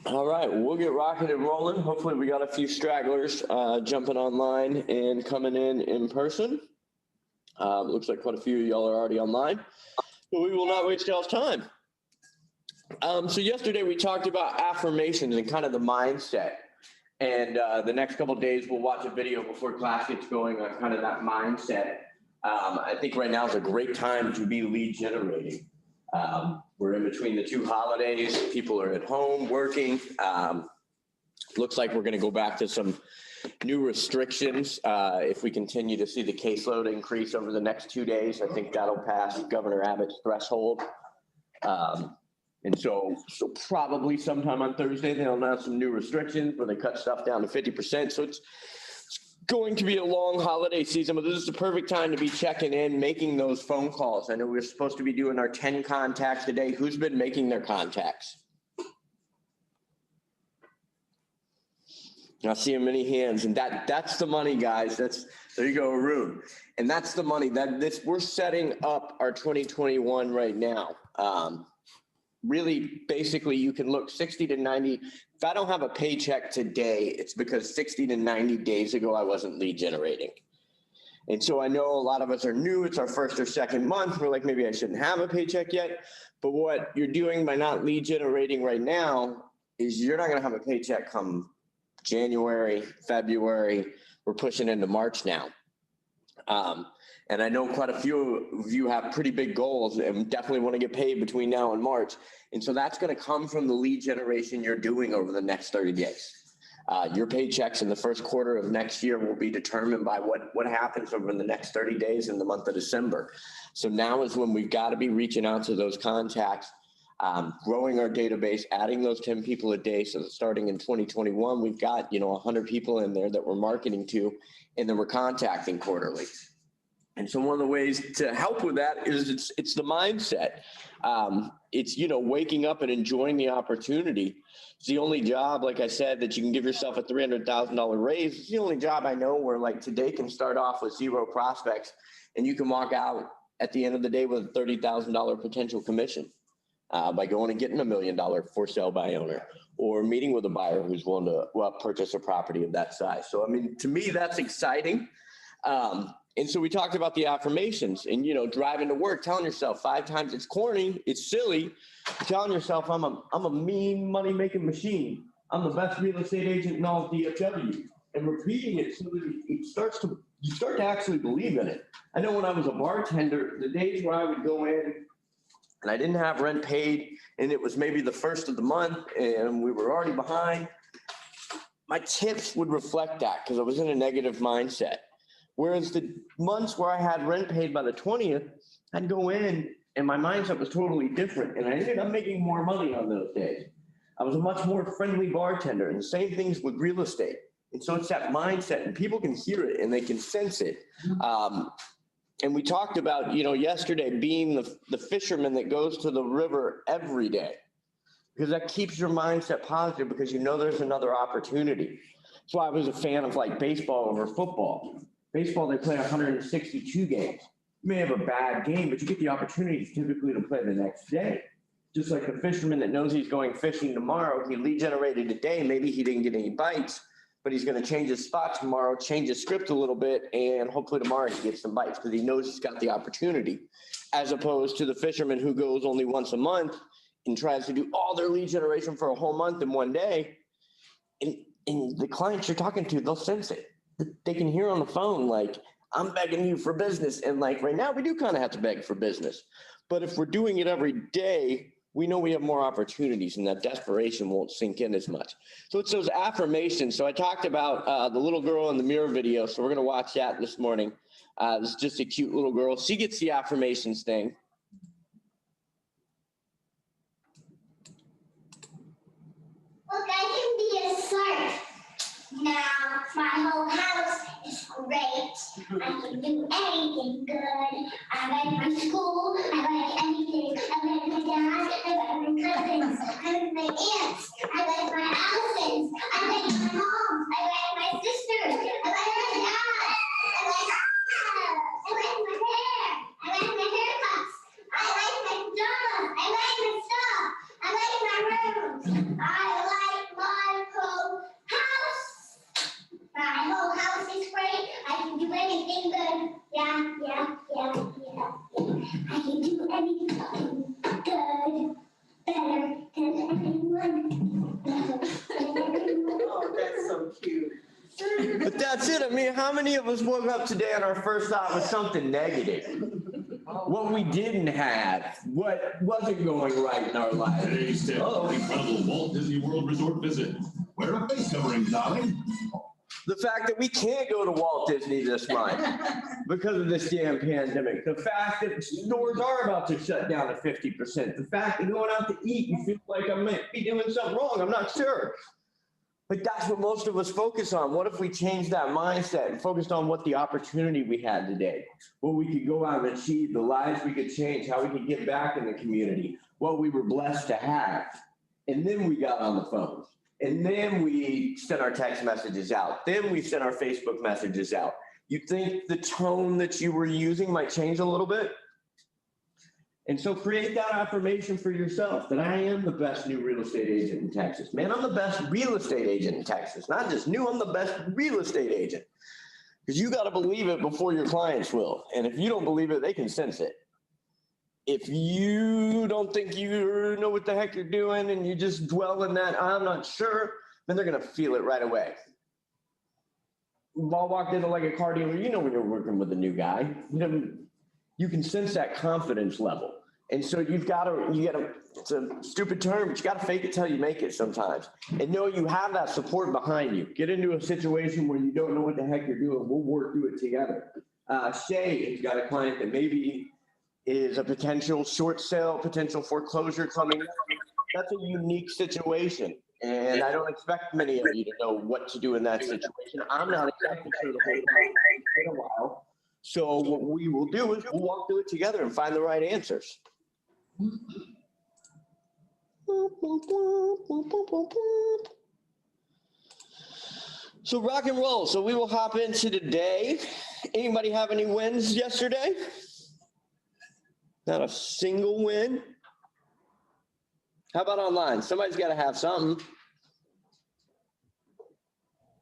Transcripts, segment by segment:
All right, we'll get rocking and rolling. Hopefully, we got a few stragglers jumping online and coming in person. Looks like quite a few of y'all are already online, but we will not waste y'all's time. So yesterday we talked about affirmations and kind of the mindset. And the next couple of days, we'll watch a video before class gets going on kind of that mindset. I think right now is a great time to be lead generating. We're in between the two holidays. People are at home working. Looks like we're going to go back to some new restrictions. If we continue to see the caseload increase over the next 2 days, I think that'll pass Governor Abbott's threshold. And so probably sometime on Thursday, they'll announce some new restrictions where they cut stuff down to 50%. So it's going to be a long holiday season, but this is the perfect time to be checking in, making those phone calls. I know we're supposed to be doing our 10 contacts today. Who's been making their contacts? I see many hands, and that's the money, guys. There you go, Arun. And that's the money we're setting up our 2021 right now. Really, basically, you can look 60 to 90. If I don't have a paycheck today, it's because 60 to 90 days ago, I wasn't lead generating. And so I know a lot of us are new. It's our first or second month. We're like, maybe I shouldn't have a paycheck yet. But what you're doing by not lead generating right now is you're not going to have a paycheck come January, February. We're pushing into March now. And I know quite a few of you have pretty big goals and definitely want to get paid between now and March. And so that's going to come from the lead generation you're doing over the next 30 days. Your paychecks in the first quarter of next year will be determined by what happens over the next 30 days in the month of December. So now is when we've got to be reaching out to those contacts, growing our database, adding those 10 people a day. So starting in 2021, we've got 100 people in there that we're marketing to, and then we're contacting quarterly. And so one of the ways to help with that is it's the mindset. It's, waking up and enjoying the opportunity. It's the only job, like I said, that you can give yourself a $300,000 raise. It's the only job I know where like today can start off with 0 prospects and you can walk out at the end of the day with a $30,000 potential commission by going and getting $1 million for sale by owner or meeting with a buyer who's willing to purchase a property of that size. So, I mean, to me, that's exciting. And so we talked about the affirmations and, driving to work, telling yourself 5 times, it's corny, it's silly, telling yourself I'm a mean money-making machine. I'm the best real estate agent in all of DFW. And repeating it so that you start to actually believe in it. I know when I was a bartender, the days where I would go in and I didn't have rent paid and it was maybe the first of the month and we were already behind, my tips would reflect that because I was in a negative mindset. Whereas the months where I had rent paid by the 20th, I'd go in and my mindset was totally different. And I ended up making more money on those days. I was a much more friendly bartender, and the same things with real estate. And so it's that mindset, and people can hear it and they can sense it. And we talked about, yesterday being the fisherman that goes to the river every day, because that keeps your mindset positive because there's another opportunity. That's why I was a fan of like baseball over football. Baseball, they play 162 games. You may have a bad game, but you get the opportunity typically to play the next day. Just like the fisherman that knows he's going fishing tomorrow, he lead generated today, maybe he didn't get any bites, but he's going to change his spot tomorrow, change his script a little bit, and hopefully tomorrow he gets some bites because he knows he's got the opportunity, as opposed to the fisherman who goes only once a month and tries to do all their lead generation for a whole month in one day. And the clients you're talking to, they'll sense it. They can hear on the phone, like, I'm begging you for business. And like right now, we do kind of have to beg for business. But if we're doing it every day, we know we have more opportunities and that desperation won't sink in as much. So it's those affirmations. So I talked about the little girl in the mirror video. So we're going to watch that this morning. This is just a cute little girl. She gets the affirmations thing. Look, I can be a shark. Now my whole house is great. I can do anything good. I like my school. I like anything. I like my dad. I like my cousins. I like my aunts. I like my Allisons. I like my mom. I like my sisters. I like my dad. I like my hair. I like my haircuts. I like my pajamas. I like my stuff. I like my rooms. I like that's it. I mean, how many of us woke up today and our first thought was something negative? What we didn't have, what wasn't going right in our lives. Today's tip, incredible Walt Disney World Resort visit. Wear a face covering, darling. The fact that we can't go to Walt Disney this month because of this damn pandemic. The fact that stores are about to shut down to 50%. The fact that going out to eat, you feel like I might be doing something wrong. I'm not sure. But that's what most of us focus on. What if we changed that mindset and focused on what the opportunity we had today, what we could go out and achieve, the lives we could change, how we could get back in the community, what we were blessed to have. And then we got on the phone. And then we sent our text messages out. Then we sent our Facebook messages out. You think the tone that you were using might change a little bit? And so create that affirmation for yourself that I am the best new real estate agent in Texas. Man, I'm the best real estate agent in Texas. Not just new, I'm the best real estate agent. Because you got to believe it before your clients will. And if you don't believe it, they can sense it. If you don't think you know what the heck you're doing and you just dwell in that, I'm not sure, then they're going to feel it right away. If I walked into like a car dealer, you know when you're working with a new guy, you can sense that confidence level. And so you gotta, it's a stupid term, but you got to fake it till you make it sometimes. And know you have that support behind you. Get into a situation where you don't know what the heck you're doing. We'll work through it together. Shay has got a client that maybe is a potential short sale, potential foreclosure coming up. That's a unique situation. And I don't expect many of you to know what to do in that situation. I'm not exactly sure the whole time in a while. So what we will do is we'll walk through it together and find the right answers. So rock and roll. So we will hop into today. Anybody have any wins yesterday? Not a single win. How about online? Somebody's got to have something.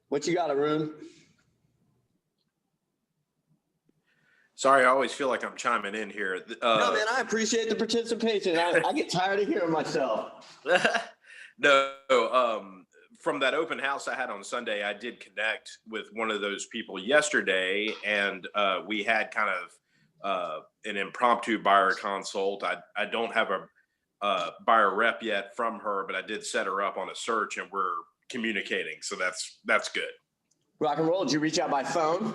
What you got, Arun? Sorry, I always feel like I'm chiming in here. No, man, I appreciate the participation. I get tired of hearing myself. No, from that open house I had on Sunday, I did connect with one of those people yesterday, and we had kind of an impromptu buyer consult. I don't have a buyer rep yet from her, but I did set her up on a search, and we're communicating, so that's good. Rock and roll. Did you reach out by phone?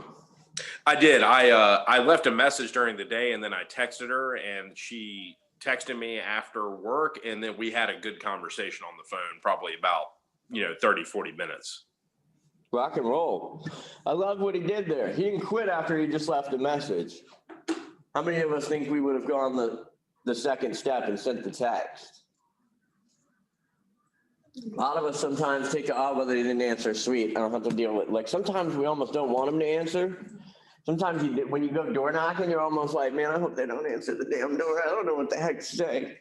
I did. I left a message during the day, and then I texted her, and she texted me after work, and then we had a good conversation on the phone, probably about 30, 40 minutes. Rock and roll. I love what he did there. He didn't quit after he just left a message. How many of us think we would have gone the second step and sent the text? A lot of us sometimes take well, they didn't answer. Sweet. I don't have to deal with like sometimes we almost don't want them to answer. Sometimes when you go door knocking, you're almost like, man, I hope they don't answer the damn door. I don't know what the heck to say.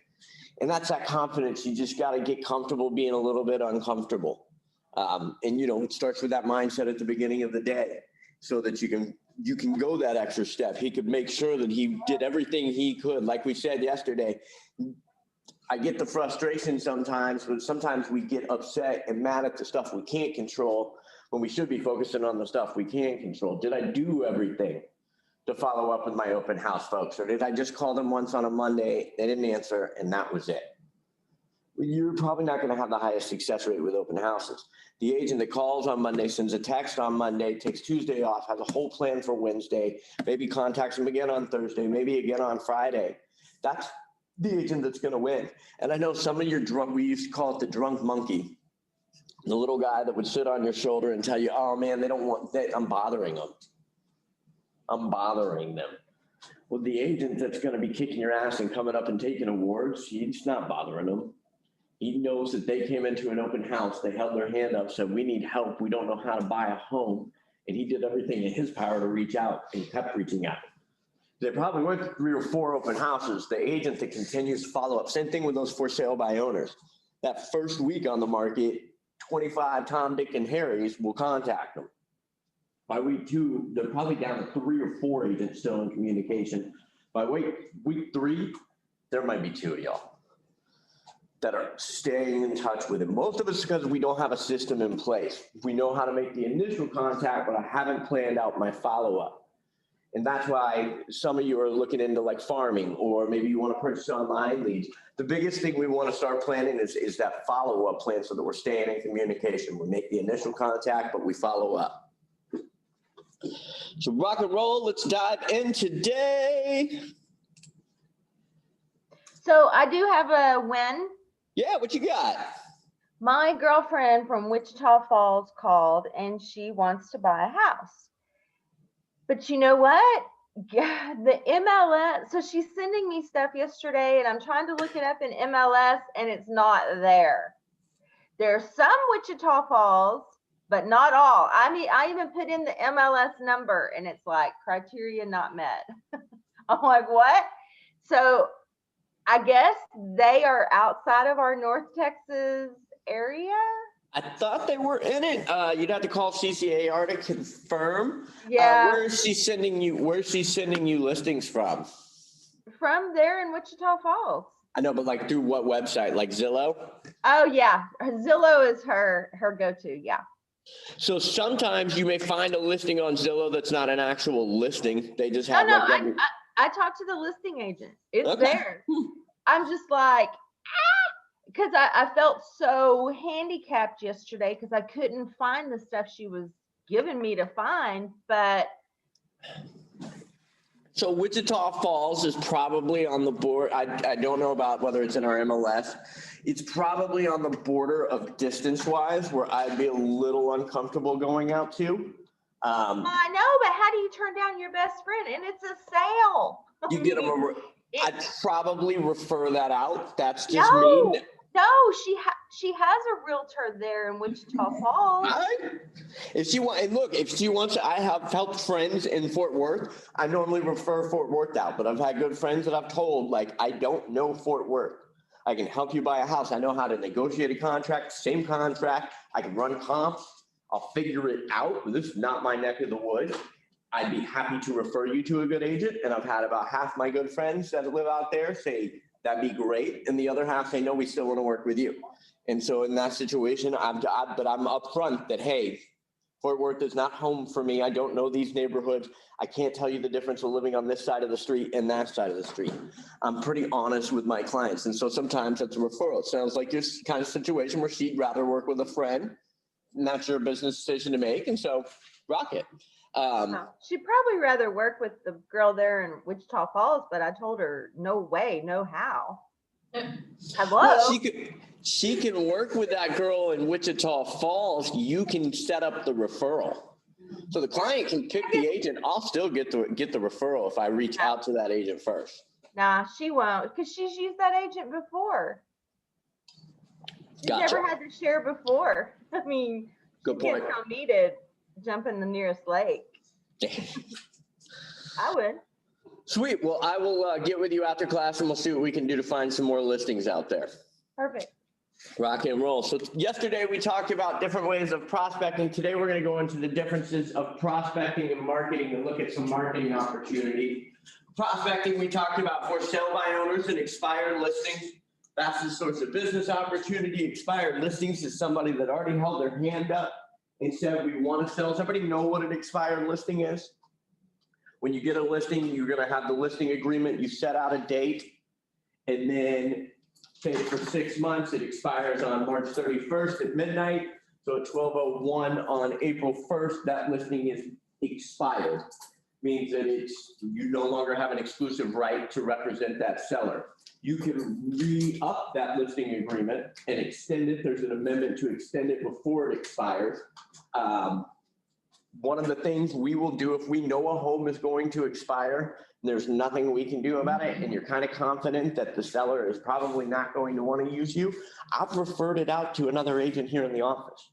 And that's that confidence. You just got to get comfortable being a little bit uncomfortable. And it starts with that mindset at the beginning of the day so that you can go that extra step. He could make sure that he did everything he could. Like we said yesterday, I get the frustration sometimes, but sometimes we get upset and mad at the stuff we can't control when we should be focusing on the stuff we can control. Did I do everything to follow up with my open house folks? Or did I just call them once on a Monday, they didn't answer, and that was it? You're probably not going to have the highest success rate with open houses. The agent that calls on Monday, sends a text on Monday, takes Tuesday off, has a whole plan for Wednesday, maybe contacts them again on Thursday, maybe again on Friday. That's the agent that's going to win. And I know some of your we used to call it the drunk monkey, the little guy that would sit on your shoulder and tell you, oh man, they don't want that. I'm bothering them. I'm bothering them. Well, the agent that's going to be kicking your ass and coming up and taking awards, he's not bothering them. He knows that they came into an open house. They held their hand up, said, we need help. We don't know how to buy a home. And he did everything in his power to reach out and kept reaching out. They probably went to 3 or 4 open houses. The agent that continues to follow up. Same thing with those for sale by owners. That first week on the market, 25 Tom, Dick, and Harrys will contact them. By week 2, they're probably down to 3 or 4 agents still in communication. By week 3, there might be 2 of y'all. that are staying in touch with it. Most of it's because we don't have a system in place. We know how to make the initial contact, but I haven't planned out my follow-up. And that's why some of you are looking into like farming, or maybe you want to purchase online leads. The biggest thing we want to start planning is that follow-up plan so that we're staying in communication. We make the initial contact, but we follow up. So rock and roll, let's dive in today. So I do have a win. Yeah, what you got? My girlfriend from Wichita Falls called and she wants to buy a house. But you know what? Yeah, the MLS, so she's sending me stuff yesterday and I'm trying to look it up in MLS and it's not there. There's some Wichita Falls, but not all. I mean, I even put in the MLS number and it's like criteria not met. I'm like, what? So I guess they are outside of our North Texas area. I thought they were in it. You'd have to call CCAR to confirm. Yeah. Where is she sending you listings from? From there in Wichita Falls. I know, but like through what website? Like Zillow? Oh yeah, Zillow is her go-to. Yeah. So sometimes you may find a listing on Zillow that's not an actual listing. They just have No, like I talked to the listing agent. It's Okay. there. I'm just like, because I felt so handicapped yesterday because I couldn't find the stuff she was giving me to find. But So Wichita Falls is probably on the board. I don't know about whether it's in our MLS. It's probably on the border of distance-wise where I'd be a little uncomfortable going out to. I know, but how do you turn down your best friend? And it's a sale. You get them. I'd probably refer that out. That's just No. me. No, she has a realtor there in Wichita Falls. If she wants, I have helped friends in Fort Worth. I normally refer Fort Worth out, but I've had good friends that I've told, like, I don't know Fort Worth. I can help you buy a house. I know how to negotiate a contract, same contract. I can run comps. I'll figure it out. This is not my neck of the woods. I'd be happy to refer you to a good agent. And I've had about half my good friends that live out there say, that'd be great. And the other half say, no, we still want to work with you. And so in that situation, I'm upfront that, hey, Fort Worth is not home for me. I don't know these neighborhoods. I can't tell you the difference of living on this side of the street and that side of the street. I'm pretty honest with my clients. And so sometimes that's a referral. It sounds like your kind of situation where she'd rather work with a friend. And that's your business decision to make. And so rock it. She'd probably rather work with the girl there in Wichita Falls, but I told her, no way, no how. Hello? Well, she can work with that girl in Wichita Falls. You can set up the referral. So the client can pick the agent. I'll still get the referral if I reach out to that agent first. Nah, she won't, because she's used that agent before. She's Gotcha. never had to share before. I mean, Good she point. can't tell me to jump in the nearest lake. I would. Sweet. Well, I will get with you after class and we'll see what we can do to find some more listings out there. Perfect. Rock and roll. So yesterday we talked about different ways of prospecting. Today we're going to go into the differences of prospecting and marketing and look at some marketing opportunity. Prospecting, we talked about for sale by owners and expired listings. That's the source of business opportunity. Expired listings is somebody that already held their hand up and said, we want to sell. Does everybody know what an expired listing is? When you get a listing, you're going to have the listing agreement. You set out a date, and then say for 6 months, it expires on March 31st at midnight. So at 12:01 on April 1st, that listing is expired. Means that you no longer have an exclusive right to represent that seller. You can re-up that listing agreement and extend it. There's an amendment to extend it before it expires. One of the things we will do if we know a home is going to expire, and there's nothing we can do about it, and you're kind of confident that the seller is probably not going to want to use you, I've referred it out to another agent here in the office.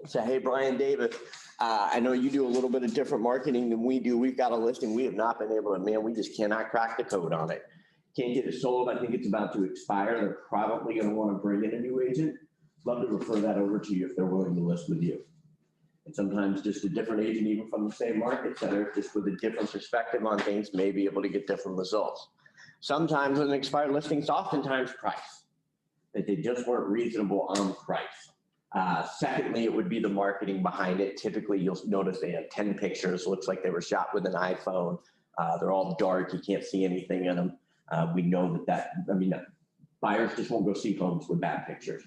Say, hey, Brian Davis, I know you do a little bit of different marketing than we do. We've got a listing. We have not been able to, man, we just cannot crack the code on it. Can't get it sold. I think it's about to expire. They're probably going to want to bring in a new agent. Love to refer that over to you if they're willing to list with you. And sometimes just a different agent, even from the same market center, just with a different perspective on things, may be able to get different results. Sometimes with an expired listing, it's oftentimes price. that they just weren't reasonable on price. Secondly, it would be the marketing behind it. Typically, you'll notice they have 10 pictures. Looks like they were shot with an iPhone. They're all dark. You can't see anything in them. We know buyers just won't go see homes with bad pictures.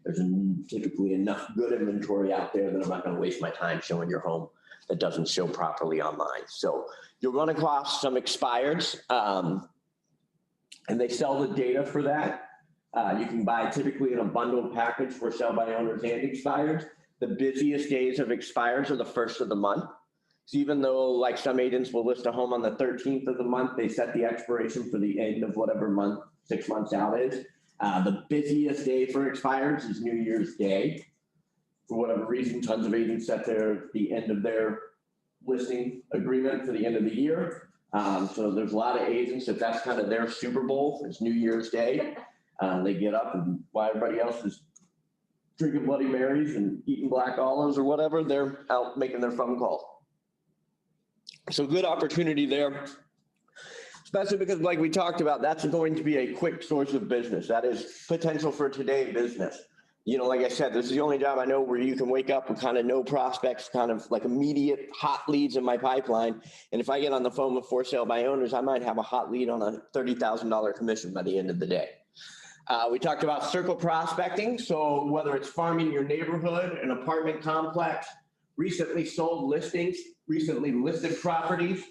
There's typically enough good inventory out there that I'm not going to waste my time showing your home that doesn't show properly online. So you'll run across some expireds, and they sell the data for that. You can buy typically in a bundled package for sale by owners and expireds. The busiest days of expires are the first of the month. So even though like some agents will list a home on the 13th of the month, they set the expiration for the end of whatever month 6 months out is. The busiest day for expireds is New Year's Day. For whatever reason, tons of agents set the end of their listing agreement for the end of the year. So there's a lot of agents that's kind of their Super Bowl is New Year's Day. They get up, and while everybody else is drinking Bloody Marys and eating black olives or whatever, they're out making their phone calls. So good opportunity there, especially because like we talked about, that's going to be a quick source of business. That is potential for today business. You know, like I said, this is the only job I know where you can wake up with kind of no prospects, kind of like immediate hot leads in my pipeline. And if I get on the phone with for sale by owners, I might have a hot lead on a $30,000 commission by the end of the day. We talked about circle prospecting. So whether it's farming your neighborhood, an apartment complex, recently sold listings, recently listed properties,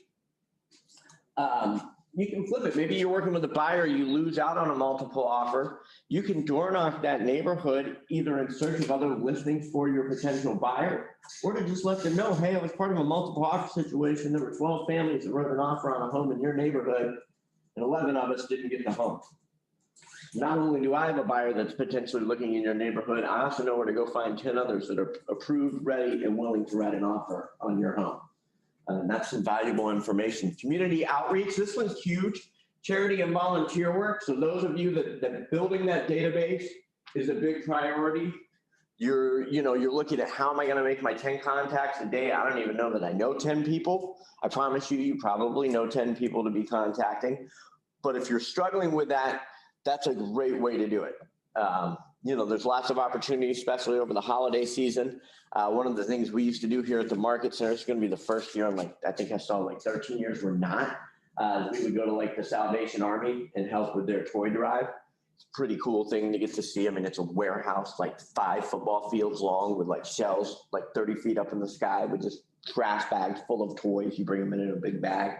you can flip it. Maybe you're working with a buyer, you lose out on a multiple offer. You can door knock that neighborhood either in search of other listings for your potential buyer, or to just let them know, hey, I was part of a multiple offer situation. There were 12 families that wrote an offer on a home in your neighborhood, and 11 of us didn't get the home. Not only do I have a buyer that's potentially looking in your neighborhood, I also know where to go find 10 others that are approved, ready, and willing to write an offer on your home. And that's some valuable information. Community outreach, this one's huge. Charity and volunteer work. So those of you that building that database is a big priority. You're looking at how am I going to make my 10 contacts a day? I don't even know that I know 10 people. I promise you probably know 10 people to be contacting. But if you're struggling with that, that's a great way to do it. There's lots of opportunities, especially over the holiday season. One of the things we used to do here at the Market Center, it's going to be the first year in I think I saw 13 years we're not. We would go to the Salvation Army and help with their toy drive. It's a pretty cool thing to get to see. I mean, it's a warehouse 5 football fields long with shelves 30 feet up in the sky with just trash bags full of toys. You bring them in a big bag.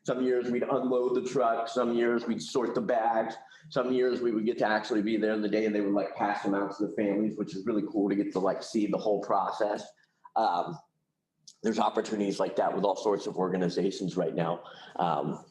Some years we'd unload the truck. Some years we'd sort the bags. Some years we would get to actually be there the day and they would pass them out to the families, which is really cool to get to see the whole process. There's opportunities like that with all sorts of organizations right now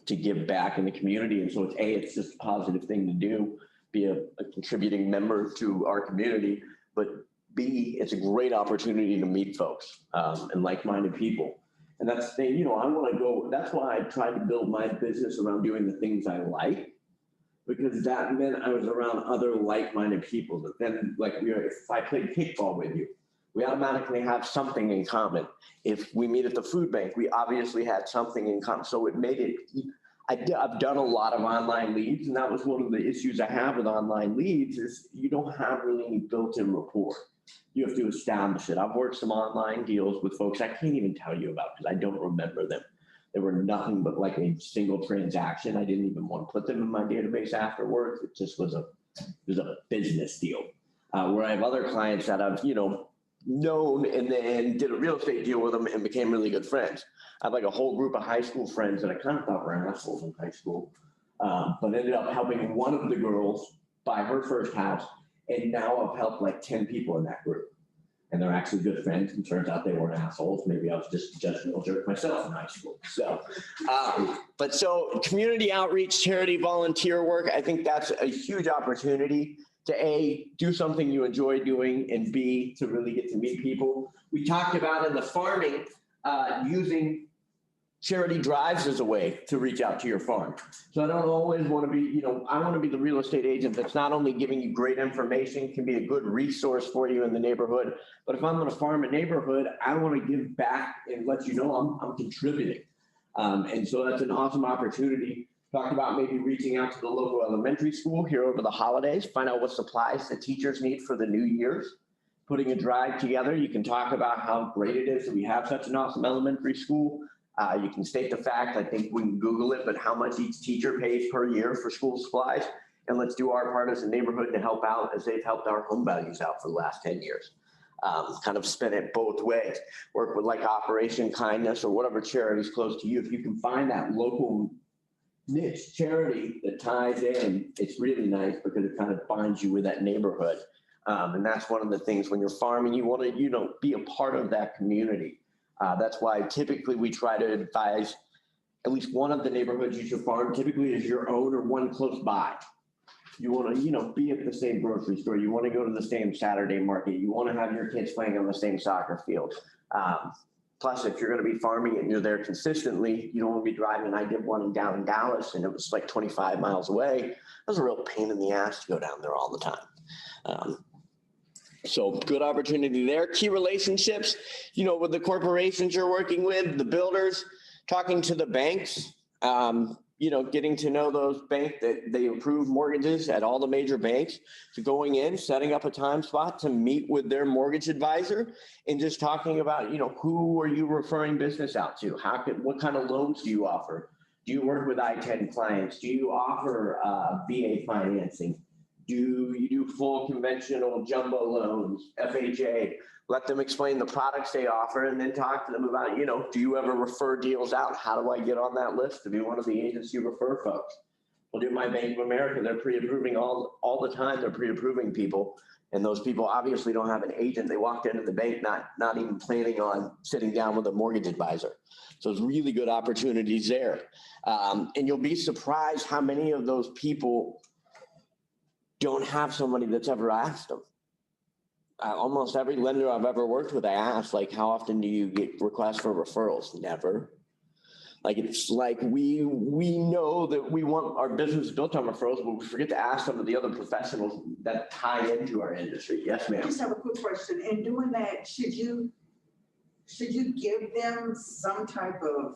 to give back in the community. And so it's just a positive thing to do, be a contributing member to our community, but B, it's a great opportunity to meet folks and like-minded people. And that's the thing, I want to go, that's why I tried to build my business around doing the things I like, because that meant I was around other like-minded people. But then if I played kickball with you, we automatically have something in common. If we meet at the food bank, we obviously had something in common. So it made it, I've done a lot of online leads, and that was one of the issues I have with online leads is you don't have really any built-in rapport. You have to establish it. I've worked some online deals with folks I can't even tell you about because I don't remember them. They were nothing but a single transaction. I didn't even want to put them in my database afterwards. It just was a business deal. Where I have other clients that I've, known and then did a real estate deal with them and became really good friends. I have a whole group of high school friends that I kind of thought were assholes in high school, but ended up helping one of the girls buy her first house. And now I've helped 10 people in that group. And they're actually good friends. And turns out they weren't assholes. Maybe I was just a judgmental jerk myself in high school. So, so community outreach, charity, volunteer work, I think that's a huge opportunity to A, do something you enjoy doing, and B, to really get to meet people. We talked about in the farming, using charity drives as a way to reach out to your farm. So I don't always want to be, I want to be the real estate agent that's not only giving you great information, can be a good resource for you in the neighborhood, but if I'm going to farm a neighborhood, I want to give back and let you know I'm contributing. And so that's an awesome opportunity Talked about maybe reaching out to the local elementary school here over the holidays, find out what supplies the teachers need for the new year's. Putting a drive together, you can talk about how great it is that we have such an awesome elementary school. You can state the fact, I think we can Google it, but how much each teacher pays per year for school supplies. And let's do our part as a neighborhood to help out as they've helped our home values out for the last 10 years. Kind of spin it both ways. Work with like Operation Kindness or whatever charity's close to you. If you can find that local niche charity that ties in, it's really nice because it kind of binds you with that neighborhood. And that's one of the things when you're farming, you want to, be a part of that community. That's why typically we try to advise at least one of the neighborhoods you should farm typically is your own or one close by. You want to, be at the same grocery store. You want to go to the same Saturday market. You want to have your kids playing on the same soccer field. Plus, if you're going to be farming and you're there consistently, you don't want to be driving. I did one down in Dallas and it was like 25 miles away. It was a real pain in the ass to go down there all the time. So good opportunity there. Key relationships, with the corporations you're working with, the builders, talking to the banks, getting to know those banks that they approve mortgages at all the major banks. So going in, setting up a time spot to meet with their mortgage advisor and just talking about, who are you referring business out to? What kind of loans do you offer? Do you work with I-10 clients? Do you offer VA financing? Do you do full conventional jumbo loans, FHA? Let them explain the products they offer and then talk to them about, do you ever refer deals out? How do I get on that list to be one of the agents you refer folks? Well, do my Bank of America, they're pre-approving all the time. They're pre-approving people. And those people obviously don't have an agent. They walked into the bank not even planning on sitting down with a mortgage advisor. So it's really good opportunities there. And you'll be surprised how many of those people don't have somebody that's ever asked them. Almost every lender I've ever worked with, I ask, how often do you get requests for referrals? Never. It's like we know that we want our business built on referrals, but we forget to ask some of the other professionals that tie into our industry. Yes, ma'am. I just have a quick question. In doing that, should you give them some type of,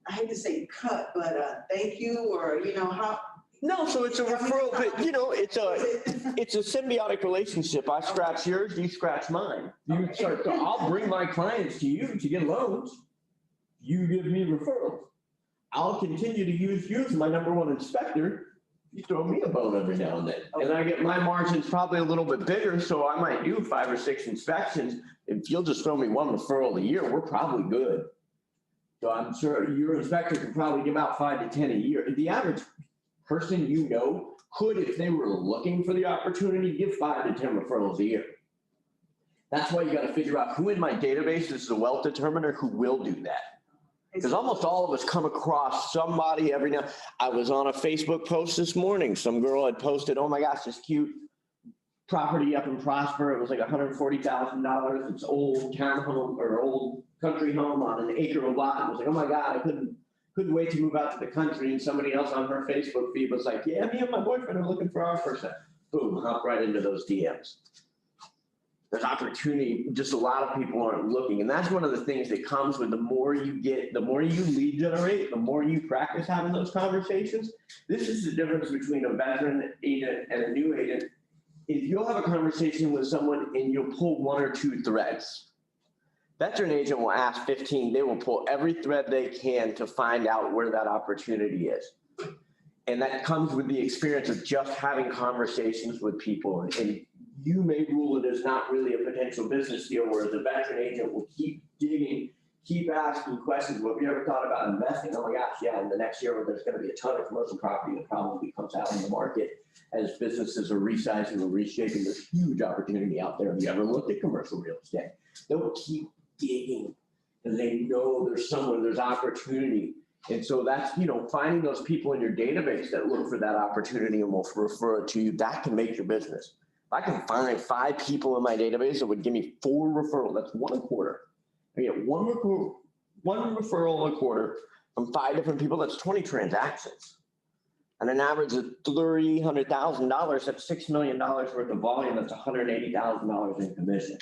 I hate to say cut, but thank you, or how? No, so it's a referral, but it's a symbiotic relationship. I scratch yours, you scratch mine. I'll bring my clients to you to get loans. You give me referrals. I'll continue to use you as my number one inspector. You throw me a bone every now and then. And I get my margins probably a little bit bigger, so I might do 5 or 6 inspections. If you'll just throw me one referral a year, we're probably good. So I'm sure your inspector could probably give out 5 to 10 a year. The average person could, if they were looking for the opportunity, give 5 to 10 referrals a year. That's why you got to figure out who in my database is the wealth determiner who will do that. Because almost all of us come across somebody every now. I was on a Facebook post this morning. Some girl had posted, oh my gosh, this cute property up in Prosper. It was like $140,000. It's old townhome or old country home on an acre of lot. It was like, oh my God, I couldn't wait to move out to the country. And somebody else on her Facebook feed was like, yeah, me and my boyfriend are looking for our first. Boom, hop right into those DMs. There's opportunity. Just a lot of people aren't looking. And that's one of the things that comes with the more you lead generate, the more you practice having those conversations. This is the difference between a veteran agent and a new agent. If you'll have a conversation with someone and you'll pull 1 or 2 threads, veteran agent will ask 15. They will pull every thread they can to find out where that opportunity is. And that comes with the experience of just having conversations with people. And you may rule it as not really a potential business deal, whereas a veteran agent will keep digging, keep asking questions. Well, have you ever thought about investing? Oh my gosh, yeah. In the next year, there's going to be a ton of commercial property that probably comes out in the market as businesses are resizing or reshaping. There's huge opportunity out there. Have you ever looked at commercial real estate? They'll keep digging and they know there's opportunity. And so that's, finding those people in your database that look for that opportunity and will refer it to you. That can make your business. If I can find 5 people in my database that would give me 4 referrals, that's 1 a quarter. I get one referral a quarter from 5 different people. That's 20 transactions. And an average of $300,000, that's $6 million worth of volume. That's $180,000 in commission.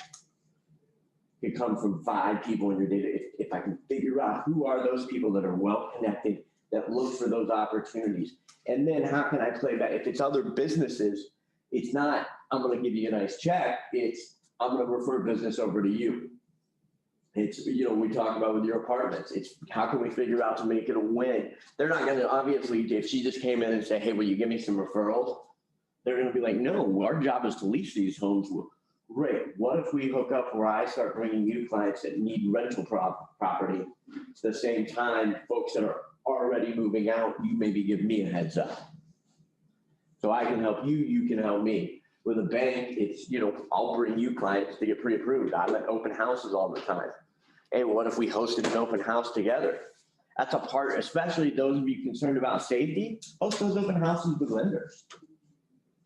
It comes from 5 people in your data. If I can figure out who are those people that are well connected, that look for those opportunities. And then how can I play back? If it's other businesses, it's not, I'm going to give you a nice check. It's, I'm going to refer business over to you. It's, you know, we talk about with your apartments, it's how can we figure out to make it a win? They're not going to, obviously, if she just came in and said, hey, will you give me some referrals? They're going to be like, no, our job is to lease these homes. Well, great. What if we hook up where I start bringing you clients that need rental property? At the same time, folks that are already moving out, you maybe give me a heads up. So I can help you, you can help me. With a bank, it's, you know, I'll bring you clients to get pre-approved. I let open houses all the time. Hey, what if we hosted an open house together? That's a part, especially those of you concerned about safety, host those open houses with lenders. It's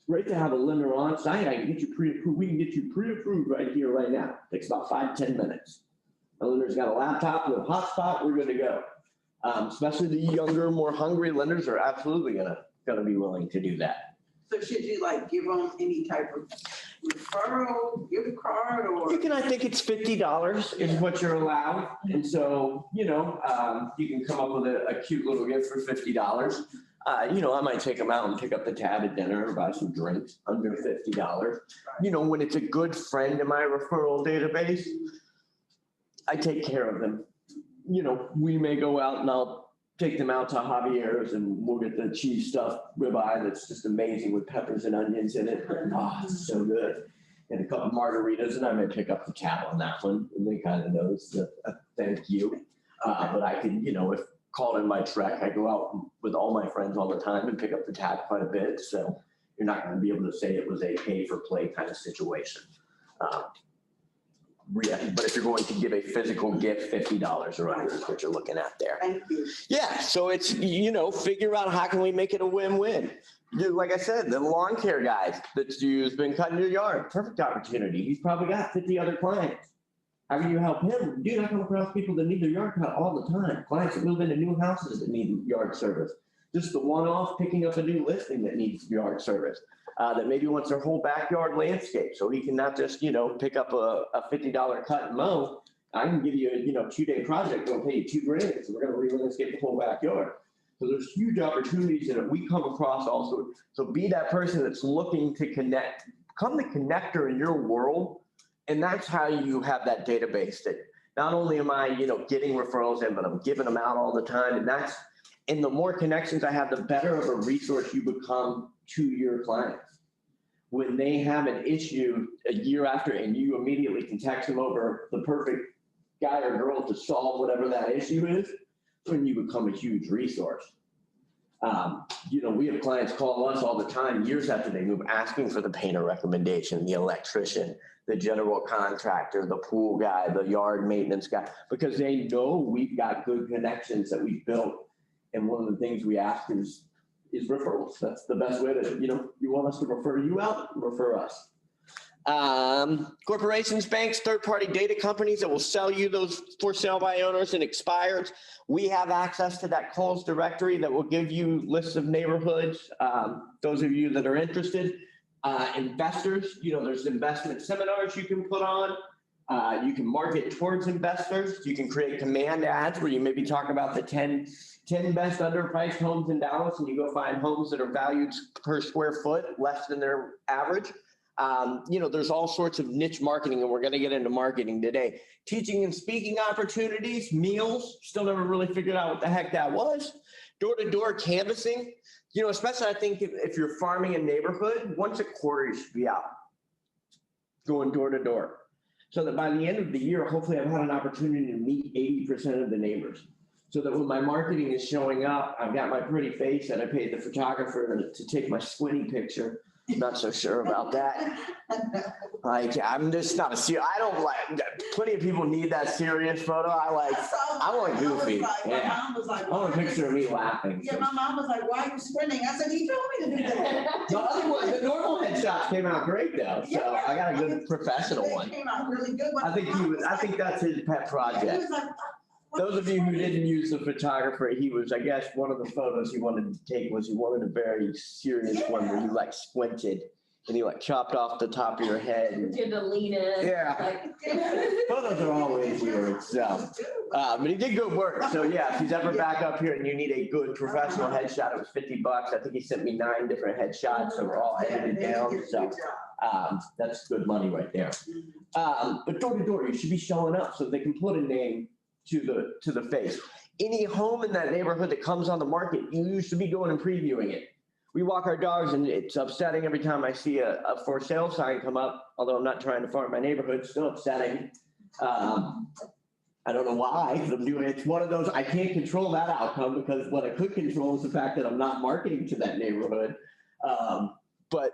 great to have a lender on site. I can get you pre-approved. We can get you pre-approved right here, right now. Takes about 5-10 minutes. The lender's got a laptop with a hotspot, we're good to go. Especially the younger, more hungry lenders are absolutely gonna be willing to do that. So should you like give them any type of referral, gift card, or? You can, I think it's $50 is what you're allowed. And so, you know, you can come up with a cute little gift for $50. You know, I might take them out and pick up the tab at dinner or buy some drinks under $50. You know, when it's a good friend in my referral database, I take care of them. You know, we may go out and I'll take them out to Javier's and we'll get the cheese stuffed ribeye that's just amazing with peppers and onions in it. Oh, it's so good. And a couple margaritas, and I may pick up the tab on that one. And they kind of know it's a thank you. But I can, you know, if called in my trek, I go out with all my friends all the time and pick up the tab quite a bit. So you're not going to be able to say it was a pay for play kind of situation. But if you're going to give a physical gift, $50 or under is what you're looking at there. Thank you. Yeah, so it's, you know, figure out how can we make it a win-win. Like I said, the lawn care guy that's who's been cutting your yard, perfect opportunity. He's probably got 50 other clients. How can you help him? Dude, I come across people that need their yard cut all the time. Clients that move into new houses that need yard service. Just the one-off picking up a new listing that needs yard service. That maybe wants their whole backyard landscape. So he can not just, you know, pick up a $50 cut and mow. I can give you a, you know, 2-day project, it'll pay you $2,000. So we're gonna re-landscape the whole backyard. So there's huge opportunities that we come across also. So be that person that's looking to connect, become the connector in your world. And that's how you have that database that not only am I, you know, getting referrals in, but I'm giving them out all the time. And the more connections I have, the better of a resource you become to your clients. When they have an issue a year after and you immediately can text them over the perfect guy or girl to solve whatever that issue is, then you become a huge resource. You know, we have clients call us all the time, years after they move, asking for the painter recommendation, the electrician, the general contractor, the pool guy, the yard maintenance guy, because they know we've got good connections that we've built. And one of the things we ask is referrals. That's the best way to, you know, you want us to refer you out, refer us. Corporations, banks, third-party data companies that will sell you those for sale by owners and expireds. We have access to that Kohl's directory that will give you lists of neighborhoods. Those of you that are interested, investors, you know, there's investment seminars you can put on. You can market towards investors. You can create command ads where you maybe talk about the 10 best underpriced homes in Dallas, and you go find homes that are valued per square foot less than their average. You know, there's all sorts of niche marketing, and we're going to get into marketing today. Teaching and speaking opportunities, meals, still never really figured out what the heck that was. Door-to-door canvassing, you know, especially I think if you're farming a neighborhood, once a quarter you should be out going door to door. So that by the end of the year, hopefully I've had an opportunity to meet 80% of the neighbors. So that when my marketing is showing up, I've got my pretty face and I paid the photographer to take my squinty picture. Not so sure about that. Like, I'm just not I don't like, plenty of people need that serious photo. I want goofy. Yeah. I want a picture of me laughing. Yeah, my mom was like, why are you squinting? I said, he told me to do that. The normal headshots came out great though. So Yeah. I got a good professional one. Came out really good. I think that's his pet project. He was like, Those of you who didn't use the photographer, he was, I guess, one of the photos he wanted to take was he wanted a very serious one where he like squinted. and he like chopped off the top of your head. You had to lean in. Yeah. Like, Photos are always weird, so, but he did good work. So yeah, if he's ever back up here and you need a good professional headshot, it was $50. I think he sent me 9 different headshots that were all edited down, so, that's good money right there. But door to door, you should be showing up so they can put a name to the face. Any home in that neighborhood that comes on the market, you should be going and previewing it. We walk our dogs and it's upsetting every time I see a for sale sign come up, although I'm not trying to farm my neighborhood, it's still upsetting. I don't know why, 'cause I'm doing, it's one of those, I can't control that outcome because what I could control is the fact that I'm not marketing to that neighborhood. But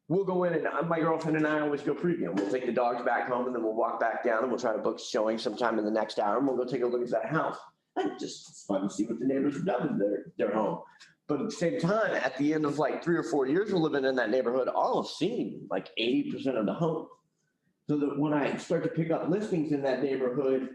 we'll go in and my girlfriend and I always go preview. We'll take the dogs back home and then we'll walk back down and we'll try to book showing sometime in the next hour and we'll go take a look at that house. And just it's fun to see what the neighbors have done with their home. But at the same time, at the end of like 3 or 4 years of living in that neighborhood, I'll have seen like 80% of the homes. So that when I start to pick up listings in that neighborhood,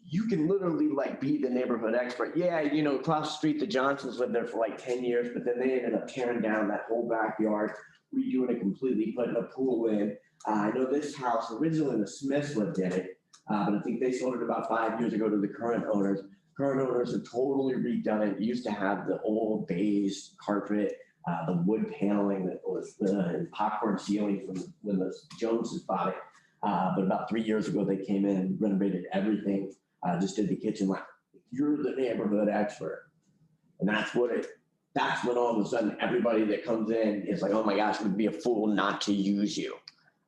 you can literally like be the neighborhood expert. Yeah, you know, across the street, the Johnsons lived there for like 10 years, but then they ended up tearing down that whole backyard, redoing it completely, putting a pool in. I know this house, originally the Smiths lived in it, but I think they sold it about 5 years ago to the current owners. Current owners have totally redone it. It used to have the old beige carpet, the wood paneling that was the popcorn ceiling from when the Joneses bought it. But about 3 years ago, they came in and renovated everything. Just did the kitchen like, you're the neighborhood expert. And that's when all of a sudden everybody that comes in is like, oh my gosh, it would be a fool not to use you.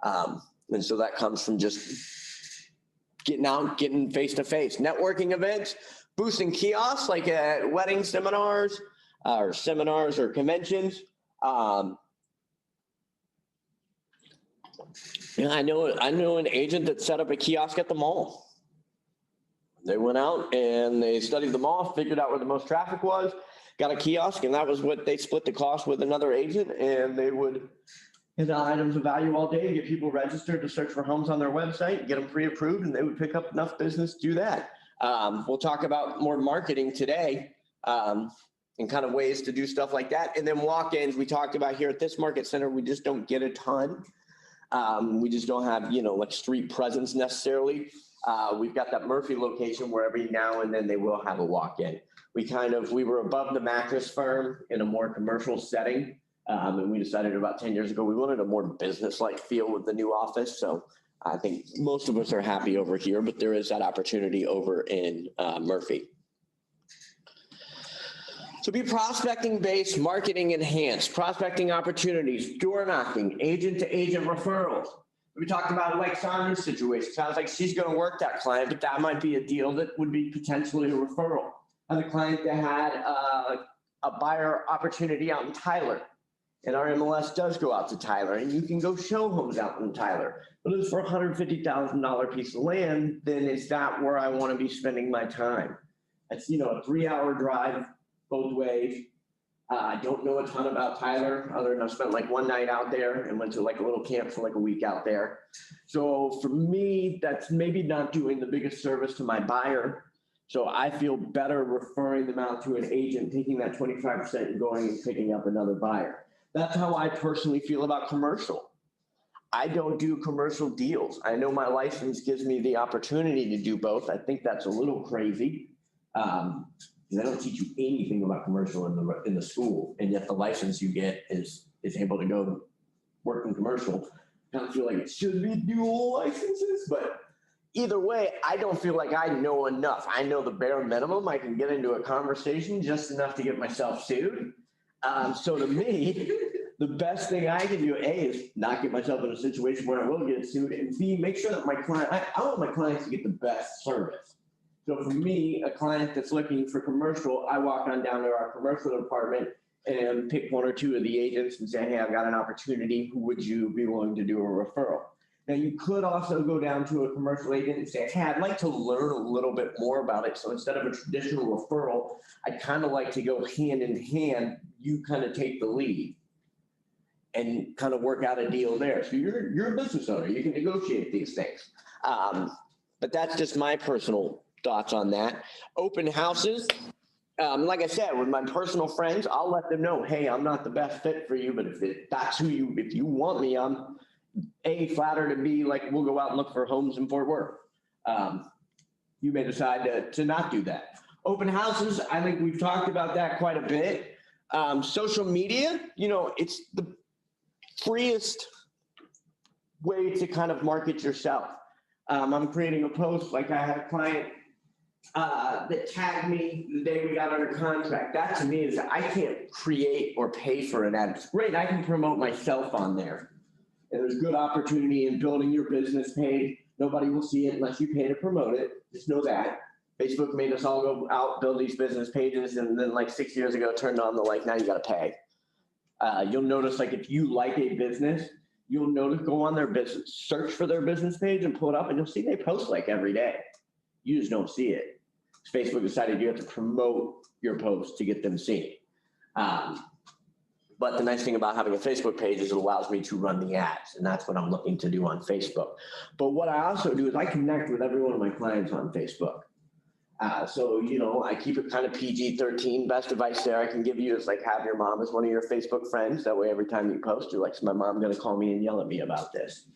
And so that comes from just getting out, getting face to face, networking events, boosting kiosks like at wedding seminars or conventions. I know an agent that set up a kiosk at the mall. They went out and they studied the mall, figured out where the most traffic was, got a kiosk, and that was what they split the cost with another agent, and they would hit the items of value all day, get people registered to search for homes on their website, get them pre-approved, and they would pick up enough business to do that. We'll talk about more marketing today and kind of ways to do stuff like that. And then walk-ins, we talked about here at this market center, we just don't get a ton. We just don't have, like street presence necessarily. We've got that Murphy location where every now and then they will have a walk-in. We were above the mattress firm in a more commercial setting. And we decided about 10 years ago, we wanted a more business-like feel with the new office. So I think most of us are happy over here, but there is that opportunity over in Murphy. So be prospecting based, marketing enhanced, prospecting opportunities, door knocking, agent to agent referrals. We talked about like Sonya's situation. Sounds like she's going to work that client, but that might be a deal that would be potentially a referral. I had a client that had a buyer opportunity out in Tyler. And our MLS does go out to Tyler, and you can go show homes out in Tyler. But it's for a $150,000 piece of land, then is that where I want to be spending my time? It's, a 3-hour drive both ways. I don't know a ton about Tyler, other than I've spent like one night out there and went to like a little camp for like a week out there. So for me, that's maybe not doing the biggest service to my buyer. So I feel better referring them out to an agent, taking that 25% and going and picking up another buyer. That's how I personally feel about commercial. I don't do commercial deals. I know my license gives me the opportunity to do both. I think that's a little crazy. Because I don't teach you anything about commercial in the school, and yet the license you get is able to go work in commercial. I don't feel like it should be dual licenses, but either way, I don't feel like I know enough. I know the bare minimum. I can get into a conversation just enough to get myself sued. So to me, the best thing I can do, A, is not get myself in a situation where I will get sued, and B, make sure that I want my clients to get the best service. So for me, a client that's looking for commercial, I walk on down to our commercial department and pick one or two of the agents and say, hey, I've got an opportunity. Who would you be willing to do a referral? Now, you could also go down to a commercial agent and say, hey, I'd like to learn a little bit more about it. So instead of a traditional referral, I'd kind of like to go hand in hand. You kind of take the lead and kind of work out a deal there. So you're a business owner. You can negotiate these things. But that's just my personal thoughts on that. Open houses. Like I said, with my personal friends, I'll let them know, hey, I'm not the best fit for you, but if you want me, I'm flattered to be like, we'll go out and look for homes in Fort Worth. You may decide to not do that. Open houses, I think we've talked about that quite a bit. Social media, it's the freest way to kind of market yourself. I'm creating a post, like I had a client that tagged me the day we got under contract. That to me is, I can't create or pay for an ad. It's great, I can promote myself on there. And there's good opportunity in building your business page. Nobody will see it unless you pay to promote it. Just know that. Facebook made us all go out, build these business pages, and then like 6 years ago turned on the now you gotta pay. You'll notice, like, if you like a business, you'll notice, go on their business, search for their business page and pull it up, and you'll see they post like every day. You just don't see it. Facebook decided you have to promote your post to get them seen. But the nice thing about having a Facebook page is it allows me to run the ads, and that's what I'm looking to do on Facebook. But what I also do is I connect with every one of my clients on Facebook. So, I keep it kind of PG-13. Best advice there I can give you is, like, have your mom as one of your Facebook friends. That way, every time you post, you're like, is my mom going to call me and yell at me about this?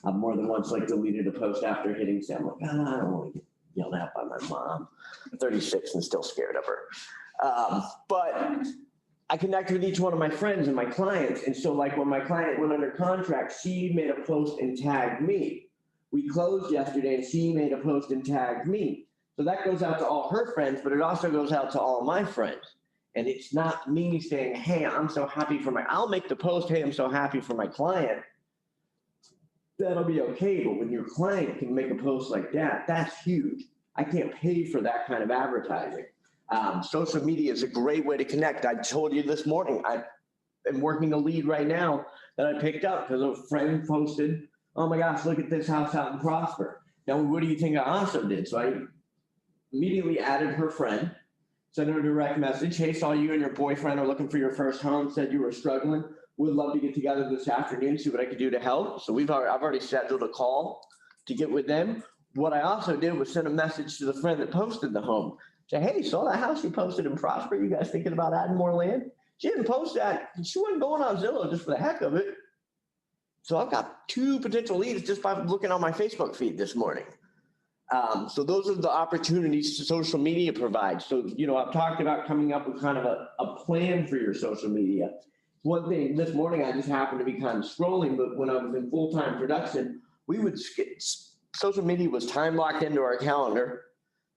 I've more than once, like, deleted a post after hitting send. I'm like, I don't want to get yelled at by my mom. I'm 36 and still scared of her. But I connect with each one of my friends and my clients. And so, like, when my client went under contract, she made a post and tagged me. We closed yesterday and she made a post and tagged me. So that goes out to all her friends, but it also goes out to all my friends. And it's not me saying, hey, I'm so happy for I'll make the post, hey, I'm so happy for my client. That'll be okay. But when your client can make a post like that, that's huge. I can't pay for that kind of advertising. Social media is a great way to connect. I told you this morning, I am working a lead right now that I picked up because a friend posted, oh my gosh, look at this house out in Prosper. Now, what do you think I also did? So I immediately added her friend, sent her a direct message. Hey, saw you and your boyfriend are looking for your first home, said you were struggling. Would love to get together this afternoon, see what I could do to help. So I've already scheduled a call to get with them. What I also did was send a message to the friend that posted the home. Say, hey, saw that house you posted in Prosper. You guys thinking about adding more land? She didn't post that. She wasn't going on Zillow just for the heck of it. So I've got 2 potential leads just by looking on my Facebook feed this morning. So those are the opportunities social media provides. So, I've talked about coming up with kind of a plan for your social media. One thing, this morning I just happened to be kind of scrolling, but when I was in full-time production, social media was time locked into our calendar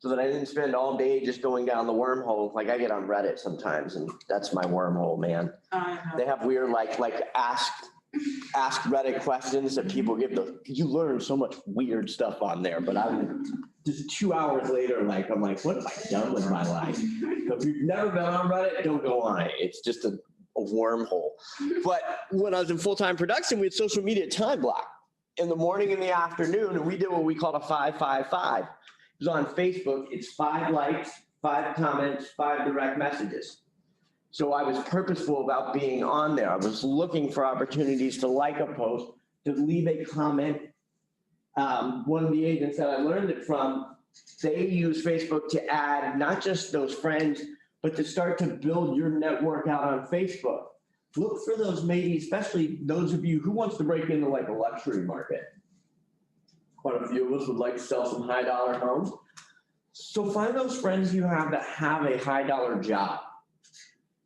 so that I didn't spend all day just going down the wormhole. Like, I get on Reddit sometimes, and that's my wormhole, man. They have weird, like ask Reddit questions that people give. You learn so much weird stuff on there, but I'm just 2 hours later, I'm like, what have I done with my life? So if you've never been on Reddit, don't go on it. It's just a wormhole. But when I was in full-time production, we had social media time block in the morning and the afternoon, and we did what we called a 5-5-5. It was on Facebook. It's 5 likes, 5 comments, 5 direct messages. So I was purposeful about being on there. I was looking for opportunities to like a post, to leave a comment. One of the agents that I learned it from, they use Facebook to add not just those friends, but to start to build your network out on Facebook. Look for those, maybe, especially those of you who wants to break into like a luxury market. Quite a few of us would like to sell some high dollar homes. So find those friends you have that have a high dollar job.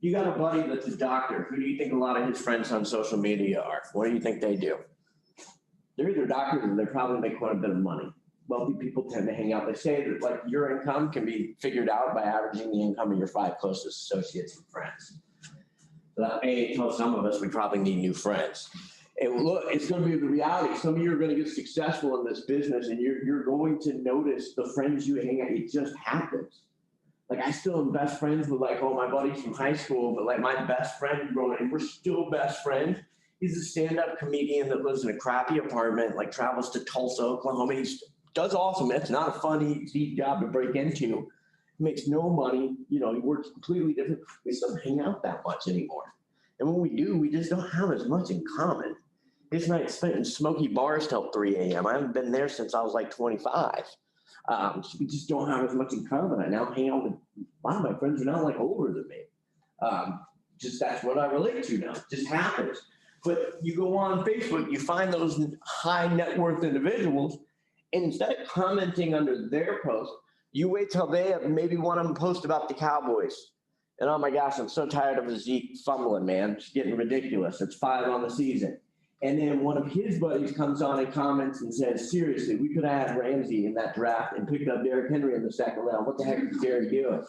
You got a buddy that's a doctor. Who do you think a lot of his friends on social media are? What do you think they do? They're either doctors or they probably make quite a bit of money. Wealthy people tend to hang out. They say that, like, your income can be figured out by averaging the income of your 5 closest associates and friends. So that may tell some of us we probably need new friends. And look, it's going to be the reality. Some of you are going to get successful in this business, and you're going to notice the friends you hang out. It just happens. Like, I still am best friends with, like, all my buddies from high school, but, like, my best friend growing up, and we're still best friends. He's a stand-up comedian that lives in a crappy apartment, like, travels to Tulsa, Oklahoma. He does awesome. It's not a fun, easy job to break into. He makes no money. He works completely different. We just don't hang out that much anymore. And when we do, we just don't have as much in common. His night spent in smoky bars till 3 a.m. I haven't been there since I was like 25. So we just don't have as much in common. I now hang out with a lot of my friends are now like older than me. Just that's what I relate to now. It just happens. But you go on Facebook, you find those high net worth individuals, and instead of commenting under their post, you wait till they have maybe one of them post about the Cowboys. And oh my gosh, I'm so tired of Zeke fumbling, man. It's getting ridiculous. It's 5 on the season. And then one of his buddies comes on and comments and says, seriously, we could have had Ramsey in that draft and picked up Derrick Henry in the second round. What the heck is Derrick doing?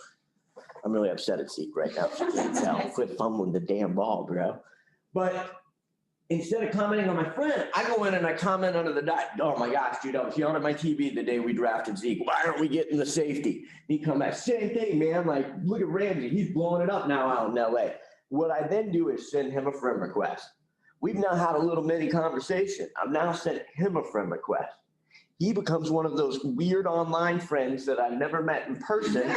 I'm really upset at Zeke right now. You can't tell. Quit fumbling the damn ball, bro. But instead of commenting on my friend, I go in and I comment under the oh my gosh, dude, I was yelling at my TV the day we drafted Zeke. Why aren't we getting the safety? He come back, same thing, man. Like, look at Ramsey. He's blowing it up now out in LA. What I then do is send him a friend request. We've now had a little mini conversation. I've now sent him a friend request. He becomes one of those weird online friends that I never met in person,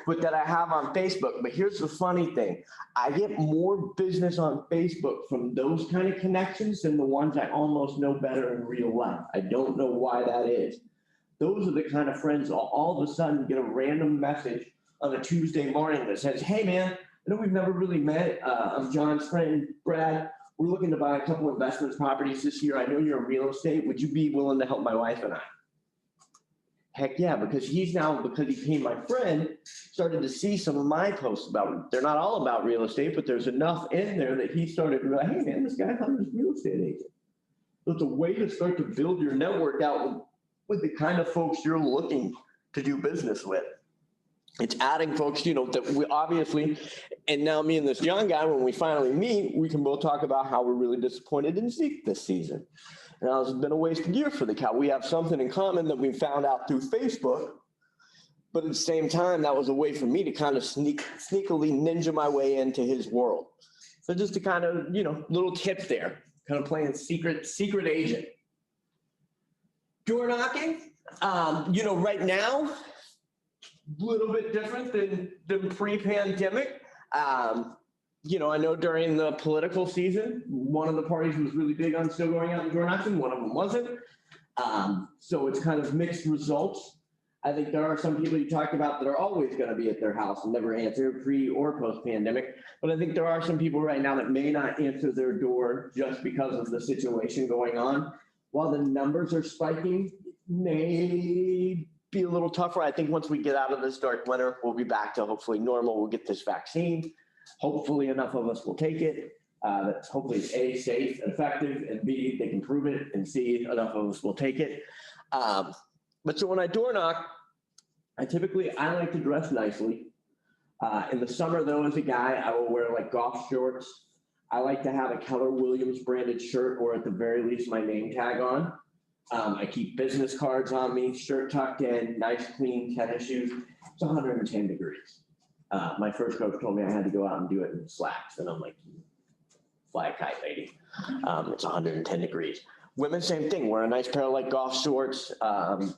but that I have on Facebook. But here's the funny thing. I get more business on Facebook from those kind of connections than the ones I almost know better in real life. I don't know why that is. Those are the kind of friends I'll all of a sudden get a random message on a Tuesday morning that says, hey man, I know we've never really met. I'm John's friend, Brad. We're looking to buy a couple investment properties this year. I know you're in real estate. Would you be willing to help my wife and I? Heck yeah, because he's now, because he became my friend, started to see some of my posts about it. They're not all about real estate, but there's enough in there that he started to be like, hey man, this guy thought he was a real estate agent. So it's a way to start to build your network out with the kind of folks you're looking to do business with. It's adding folks, that we obviously, and now me and this young guy, when we finally meet, we can both talk about how we're really disappointed in Zeke this season. Now, it's been a wasted year for the Cow. We have something in common that we found out through Facebook, but at the same time, that was a way for me to kind of sneakily ninja my way into his world. So just to kind of, little tip there, kind of playing secret agent. Door knocking, right now, a little bit different than pre-pandemic. I know during the political season, one of the parties was really big on still going out and door knocking. One of them wasn't. So it's kind of mixed results. I think there are some people you talked about that are always going to be at their house and never answer pre or post pandemic. But I think there are some people right now that may not answer their door just because of the situation going on. While the numbers are spiking, may be a little tougher. I think once we get out of this dark winter, we'll be back to hopefully normal. We'll get this vaccine. Hopefully enough of us will take it. That's hopefully A, safe and effective, and B, they can prove it, and C, enough of us will take it. But so when I door knock, I like to dress nicely. In the summer though, as a guy, I will wear like golf shorts. I like to have a Keller Williams branded shirt, or at the very least my name tag on. I keep business cards on me, shirt tucked in, nice clean tennis shoes. It's 110 degrees. My first coach told me I had to go out and do it in slacks. And I'm like, fly a kite, lady. It's 110 degrees. Women, same thing. Wear a nice pair of like golf shorts,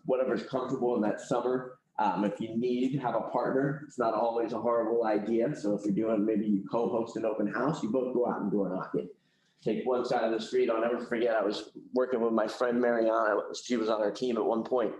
whatever's comfortable in that summer. If you need, have a partner. It's not always a horrible idea. So if you're doing, maybe you co-host an open house, you both go out and door knock it. Take one side of the street. I'll never forget, I was working with my friend Mariana. She was on our team at one point,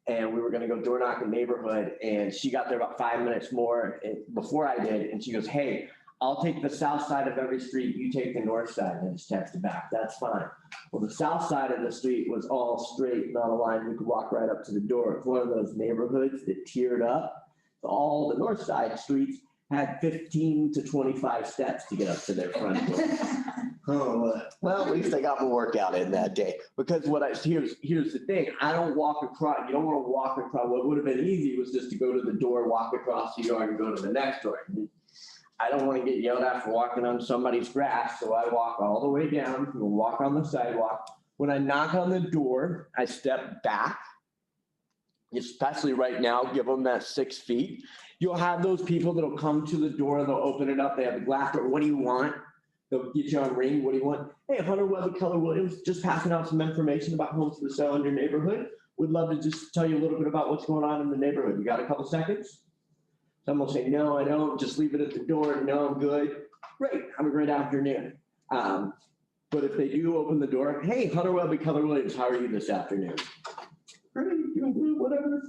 and we were going to go door knock a neighborhood, and she got there about 5 minutes more before I did. And she goes, hey, I'll take the south side of every street. You take the north side. And I just texted back. That's fine. Well, the south side of the street was all straight, not a line. We could walk right up to the door. It's one of those neighborhoods that tiered up. So all the north side streets had 15 to 25 steps to get up to their front door. Well, at least I got my workout in that day. Because here's the thing. I don't walk across. You don't want to walk across. What would have been easy was just to go to the door, walk across the yard, and go to the next door. I don't want to get yelled at for walking on somebody's grass, so I walk all the way down, walk on the sidewalk. When I knock on the door, I step back, especially right now, give them that 6 feet. You'll have those people that'll come to the door, they'll open it up, they have the glass door. What do you want? They'll get you on a ring. What do you want? Hey, Hunter Webber, Keller Williams, just passing out some information about homes for sale in your neighborhood. Would love to just tell you a little bit about what's going on in the neighborhood. You got a couple seconds? Some will say, no, I don't. Just leave it at the door. No, I'm good. Great. Have a great afternoon. But if they do open the door, hey, Hunter Webber, Keller Williams, how are you this afternoon? Great. Whatever.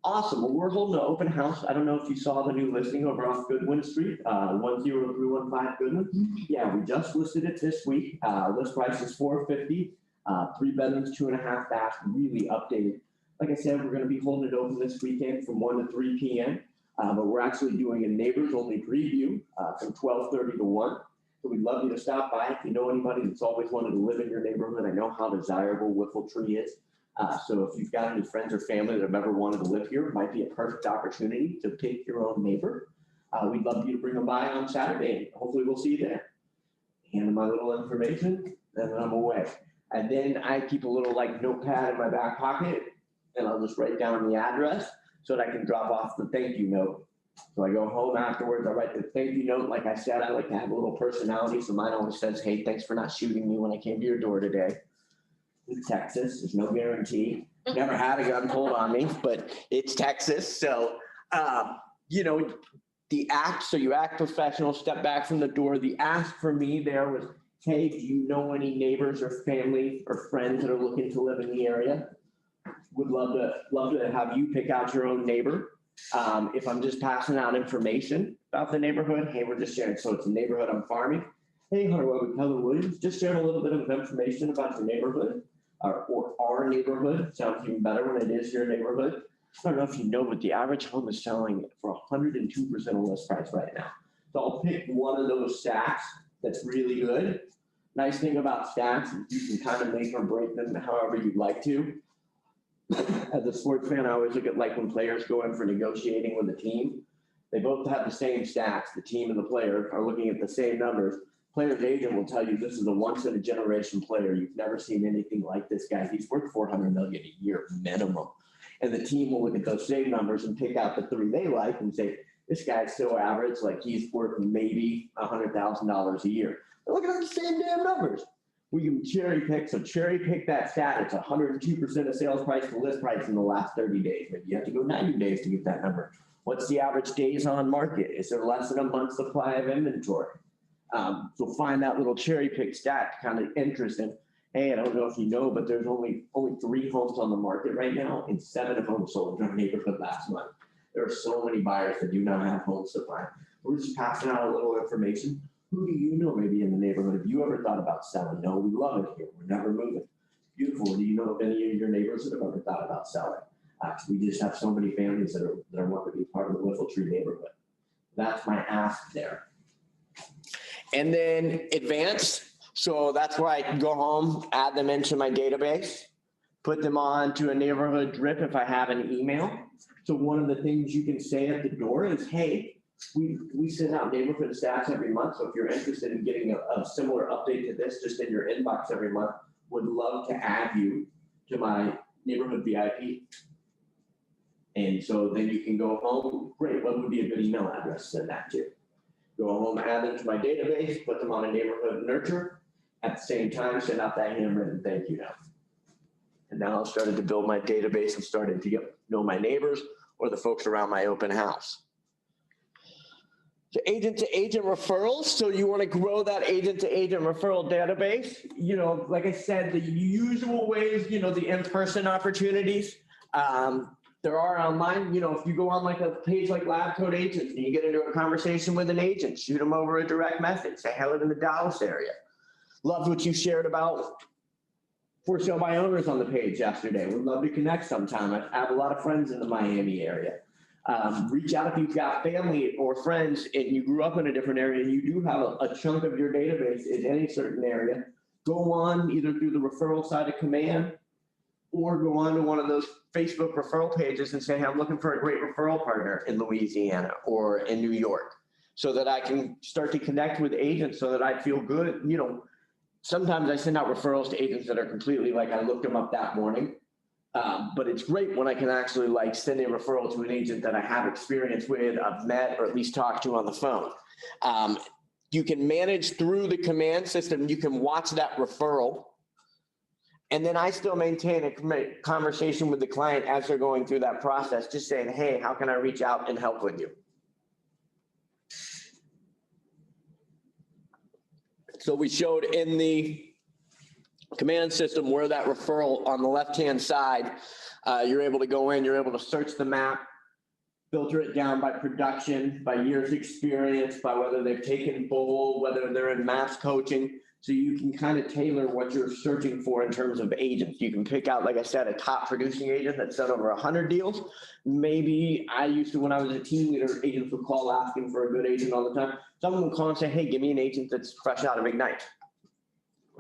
Awesome. Well, we're holding an open house. I don't know if you saw the new listing over off Goodwin Street, 10315 Goodwin. Yeah, we just listed it this week. List price is $450. 3 bedrooms, 2.5 baths, really updated. Like I said, we're going to be holding it open this weekend from 1 to 3 p.m. But we're actually doing a neighbors only preview from 12:30 to 1. So we'd love you to stop by. If you know anybody that's always wanted to live in your neighborhood, I know how desirable Whiffletree is. So if you've got any friends or family that have ever wanted to live here, it might be a perfect opportunity to pick your own neighbor. We'd love you to bring them by on Saturday, and hopefully we'll see you there. Hand them my little information, and then I'm away. And then I keep a little like notepad in my back pocket, and I'll just write down the address so that I can drop off the thank you note. So I go home afterwards, I write the thank you note. Like I said, I like to have a little personality. So mine always says, hey, thanks for not shooting me when I came to your door today. In Texas, there's no guarantee. Never had a gun pulled on me, but it's Texas. So, you know, the act, so you act professional, step back from the door. The ask for me there was, hey, do you know any neighbors or family or friends that are looking to live in the area? Would love to have you pick out your own neighbor. If I'm just passing out information about the neighborhood, hey, we're just sharing. So it's a neighborhood I'm farming. Hey, Hunter Webb, Keller Williams, just sharing a little bit of information about your neighborhood or our neighborhood. Sounds even better when it is your neighborhood. I don't know if you know, but the average home is selling for 102% of list price right now. So I'll pick one of those stats that's really good. Nice thing about stats is you can kind of make or break them however you'd like to. As a sports fan, I always look at like when players go in for negotiating with a team, they both have the same stats. The team and the player are looking at the same numbers. Player's agent will tell you this is a once in a generation player. You've never seen anything like this guy. He's worth $400 million a year minimum. And the team will look at those same numbers and pick out the 3 they like and say, this guy's so average, like he's worth maybe $100,000 a year. They're looking at the same damn numbers. We can cherry pick. So cherry pick that stat. It's 102% of sales price to list price in the last 30 days. Maybe you have to go 90 days to get that number. What's the average days on market? Is there less than a month's supply of inventory? So find that little cherry pick stat, kind of interesting. Hey, I don't know if you know, but there's only 3 homes on the market right now, and 7 of them sold in our neighborhood last month. There are so many buyers that do not have home supply. We're just passing out a little information. Who do you know maybe in the neighborhood? Have you ever thought about selling? No, we love it here. We're never moving. Beautiful. Do you know of any of your neighbors that have ever thought about selling? We just have so many families that are wanting to be part of the Whiffletree neighborhood. That's my ask there. And then advance. So that's where I can go home, add them into my database, put them on to a neighborhood drip if I have an email. So one of the things you can say at the door is, hey, we send out neighborhood stats every month. So if you're interested in getting a similar update to this just in your inbox every month, would love to add you to my neighborhood VIP. And so then you can go home. Great. What would be a good email address to send that to? Go home, add them to my database, put them on a neighborhood nurture. At the same time, send out that handwritten thank you note. And now I've started to build my database and started to know my neighbors or the folks around my open house. So agent to agent referrals. So you want to grow that agent to agent referral database. You know, like I said, the usual ways, you know, the in-person opportunities. There are online, you know, if you go on like a page like Lab Coat Agents and you get into a conversation with an agent, shoot them over a direct message. Say, I live in the Dallas area. Loved what you shared about for sale by owners on the page yesterday. Would love to connect sometime. I have a lot of friends in the Miami area. Reach out if you've got family or friends and you grew up in a different area and you do have a chunk of your database in any certain area. Go on either through the referral side of Command or go on to one of those Facebook referral pages and say, hey, I'm looking for a great referral partner in Louisiana or in New York so that I can start to connect with agents so that I feel good. You know, sometimes I send out referrals to agents that are completely like, I looked them up that morning. But it's great when I can actually like send a referral to an agent that I have experience with, I've met, or at least talked to on the phone. You can manage through the Command system. You can watch that referral. And then I still maintain a conversation with the client as they're going through that process, just saying, hey, how can I reach out and help with you? So we showed in the Command system where that referral on the left-hand side, You're able to go in, you're able to search the map, filter it down by production, by years experience, by whether they've taken bowl, whether they're in mass coaching. So you can kind of tailor what you're searching for in terms of agents. You can pick out, like I said, a top producing agent that's done over 100 deals. Maybe I used to, when I was a team leader, agents would call asking for a good agent all the time. Someone would call and say, hey, give me an agent that's fresh out of Ignite.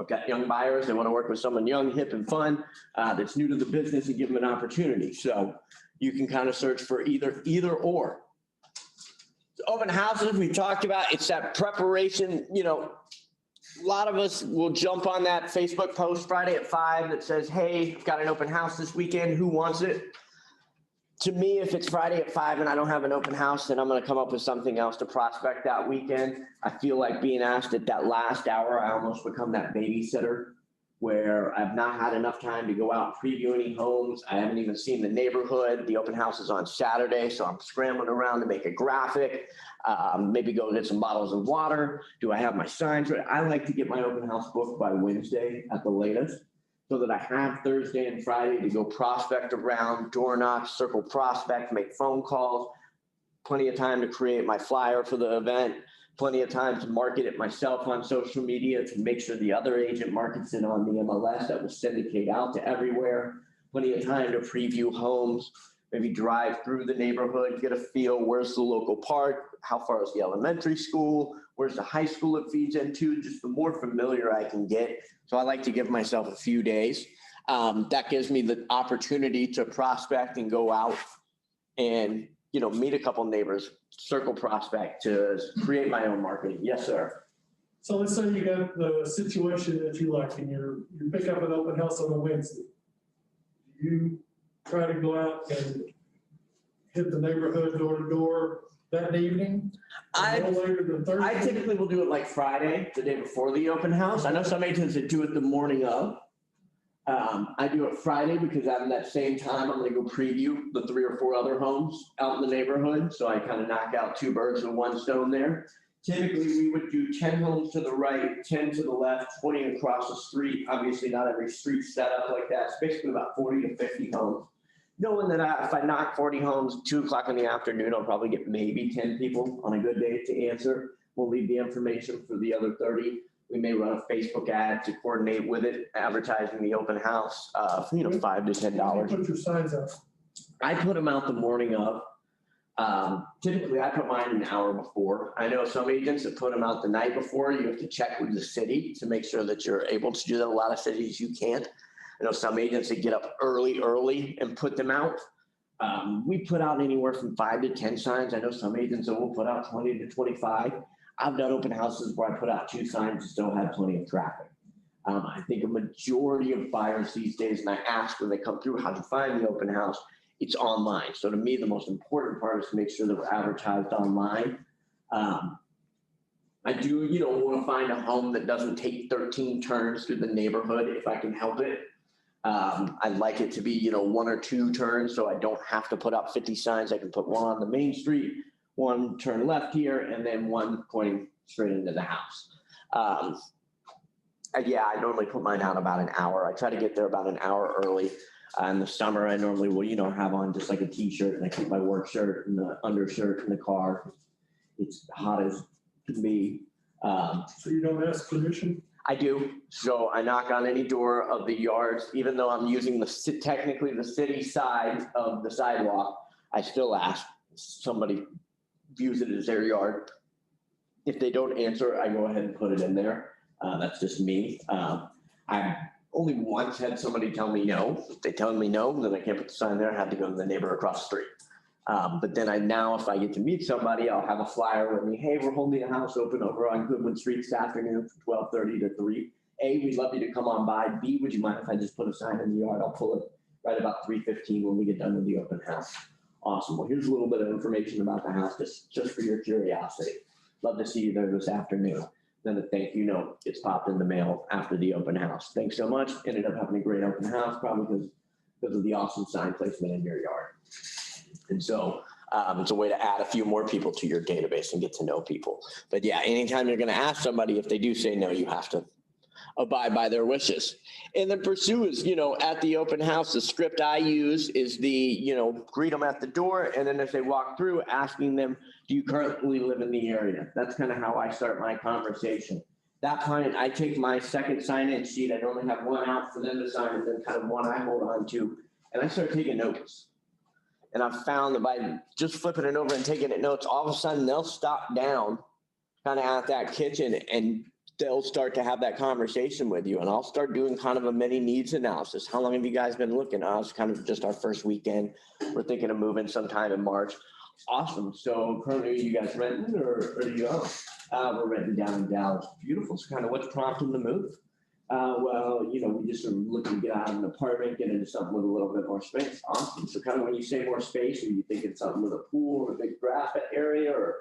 I've got young buyers. They want to work with someone young, hip, and fun that's new to the business and give them an opportunity. So you can kind of search for either or. Open houses, we talked about, it's that preparation. You know, a lot of us will jump on that Facebook post Friday at 5 that says, hey, I've got an open house this weekend. Who wants it? To me, if it's Friday at 5 and I don't have an open house, then I'm going to come up with something else to prospect that weekend. I feel like being asked at that last hour, I almost become that babysitter where I've not had enough time to go out and preview any homes. I haven't even seen the neighborhood. The open house is on Saturday, so I'm scrambling around to make a graphic, maybe go get some bottles of water. Do I have my signs ready? I like to get my open house booked by Wednesday at the latest, so that I have Thursday and Friday to go prospect around, door knock, circle prospect, make phone calls, plenty of time to create my flyer for the event, plenty of time to market it myself on social media to make sure the other agent markets it on the MLS that will syndicate out to everywhere, plenty of time to preview homes, maybe drive through the neighborhood, get a feel, where's the local park, how far is the elementary school, where's the high school it feeds into, just the more familiar I can get. So I like to give myself a few days. That gives me the opportunity to prospect and go out and, you know, meet a couple neighbors, circle prospect to create my own marketing. Yes, sir. So let's say you got the situation that you like and you pick up an open house on a Wednesday. You try to go out and hit the neighborhood door to door that evening? No later than Thursday? I typically will do it like Friday, the day before the open house. I know some agents that do it the morning of. I do it Friday because at that same time, I'm going to go preview the 3 or 4 other homes out in the neighborhood. So I kind of knock out 2 birds with 1 stone there. Typically, we would do 10 homes to the right, 10 to the left, 20 across the street. Obviously, not every street set up like that. It's basically about 40 to 50 homes. Knowing that if I knock 40 homes, 2 o'clock in the afternoon, I'll probably get maybe 10 people on a good day to answer. We'll leave the information for the other 30. We may run a Facebook ad to coordinate with it, advertising the open house, $5 to $10. Put your signs up. I put them out the morning of. Typically, I put mine an hour before. I know some agents that put them out the night before. You have to check with the city to make sure that you're able to do that. A lot of cities you can't. I know some agents that get up early and put them out. We put out anywhere from 5 to 10 signs. I know some agents that will put out 20 to 25. I've done open houses where I put out 2 signs and still have plenty of traffic. I think a majority of buyers these days, and I ask when they come through how to find the open house, it's online. So to me, the most important part is to make sure that we're advertised online. I do, want to find a home that doesn't take 13 turns through the neighborhood if I can help it. I'd like it to be, 1 or 2 turns so I don't have to put out 50 signs. I can put 1 on the main street, 1 turn left here, and then 1 pointing straight into the house. I normally put mine out about an hour. I try to get there about an hour early. In the summer, I normally will, have on just like a t-shirt, and I keep my work shirt and the undershirt in the car. It's hot as can be. So you don't ask permission? I do. So I knock on any door of the yards, even though I'm using technically the city side of the sidewalk, I still ask. Somebody views it as their yard. If they don't answer, I go ahead and put it in there. That's just me. I only once had somebody tell me no. If they tell me no, then I can't put the sign there. I have to go to the neighbor across the street. But then if I get to meet somebody, I'll have a flyer with me. Hey, we're holding a house open over on Goodwin Street this afternoon from 12:30 to 3. A, we'd love you to come on by. B, would you mind if I just put a sign in the yard? I'll pull it right about 3:15 when we get done with the open house. Awesome. Well, here's a little bit of information about the house, just for your curiosity. Love to see you there this afternoon. Then a thank you note gets popped in the mail after the open house. Thanks so much. Ended up having a great open house, probably because of the awesome sign placement in your yard. And so it's a way to add a few more people to your database and get to know people. But yeah, anytime you're going to ask somebody, if they do say no, you have to abide by their wishes. And then pursue is, at the open house, the script I use is greet them at the door. And then as they walk through, asking them, do you currently live in the area? That's kind of how I start my conversation. That point, I take my second sign-in sheet. I normally have one out for them to sign and then kind of one I hold on to. And I start taking notes. And I've found that by just flipping it over and taking it notes, all of a sudden they'll stop down kind of at that kitchen and they'll start to have that conversation with you. And I'll start doing kind of a mini needs analysis. How long have you guys been looking? It's kind of just our first weekend. We're thinking of moving sometime in March. Awesome. So currently, are you guys renting or do you own? We're renting down in Dallas. Beautiful. So kind of what's prompting the move? We just are looking to get out of an apartment, get into something with a little bit more space. Awesome. So kind of when you say more space, are you thinking something with a pool or a big grass area or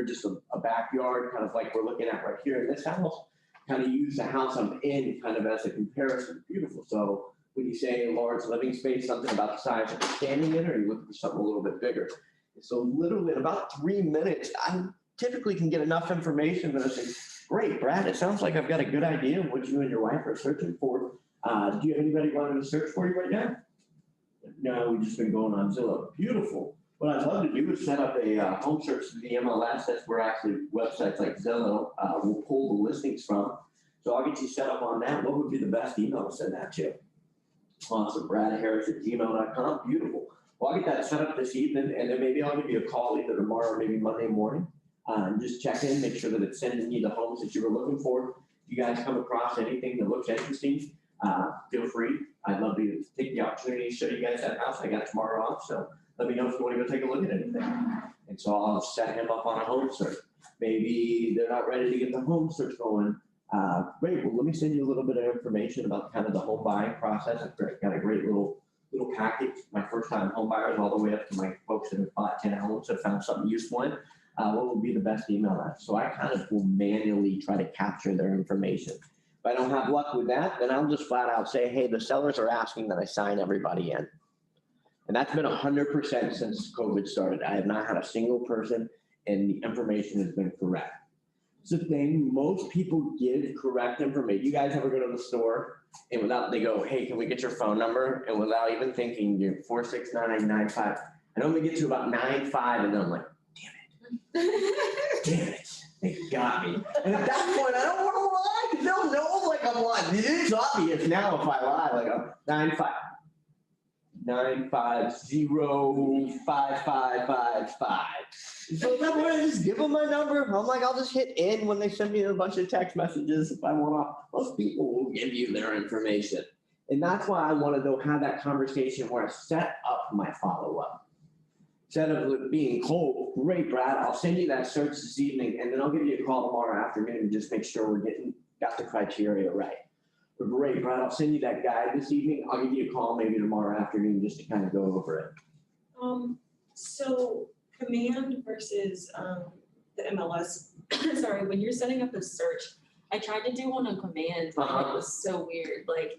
just a backyard, kind of like we're looking at right here in this house? Kind of use the house I'm in kind of as a comparison. Beautiful. So when you say large living space, something about the size that you're standing in, or are you looking for something a little bit bigger? So literally in about 3 minutes, I typically can get enough information that I say, great, Brad, it sounds like I've got a good idea of what you and your wife are searching for. Do you have anybody wanting to search for you right now? No, we've just been going on Zillow. Beautiful. What I'd love to do is set up a home search through the MLS. That's where actually websites like Zillow will pull the listings from. So I'll get you set up on that. What would be the best email to send that to? Awesome, bradharris@gmail.com. Beautiful. Well, I'll get that set up this evening, and then maybe I'll give you a call either tomorrow or maybe Monday morning. Just check in, make sure that it's sending you the homes that you were looking for. If you guys come across anything that looks interesting, feel free. I'd love to take the opportunity to show you guys that house. I got tomorrow off, so let me know if you want to go take a look at anything. And so I'll set him up on a home search. Maybe they're not ready to get the home search going. Great, well, let me send you a little bit of information about kind of the home buying process. I've got a great little package. My first time home buyers all the way up to my folks that have bought 10 homes have found something useful in. What would be the best email address? So I kind of will manually try to capture their information. If I don't have luck with that, then I'll just flat out say, hey, the sellers are asking that I sign everybody in. And that's been 100% since COVID started. I have not had a single person and the information has been correct. It's the thing, most people give correct information. You guys ever go to the store and they go, hey, can we get your phone number? And without even thinking, you're 46995. I normally get to about 95 and then I'm like, damn it, they got me. And at that point, I don't want to lie because they'll know like I'm lying. It's obvious now if I lie, like I'm 9505555. So that way I just give them my number. I'm like, I'll just hit in when they send me a bunch of text messages if I want to. Most people will give you their information. And that's why I want to though have that conversation where I set up my follow-up. Instead of being cold, great, Brad, I'll send you that search this evening and then I'll give you a call tomorrow afternoon and just make sure we're got the criteria right. But great, Brad, I'll send you that guide this evening. I'll give you a call maybe tomorrow afternoon just to kind of go over it. So Command versus the MLS. Sorry, when you're setting up a search, I tried to do one on Command and it was so weird. Like,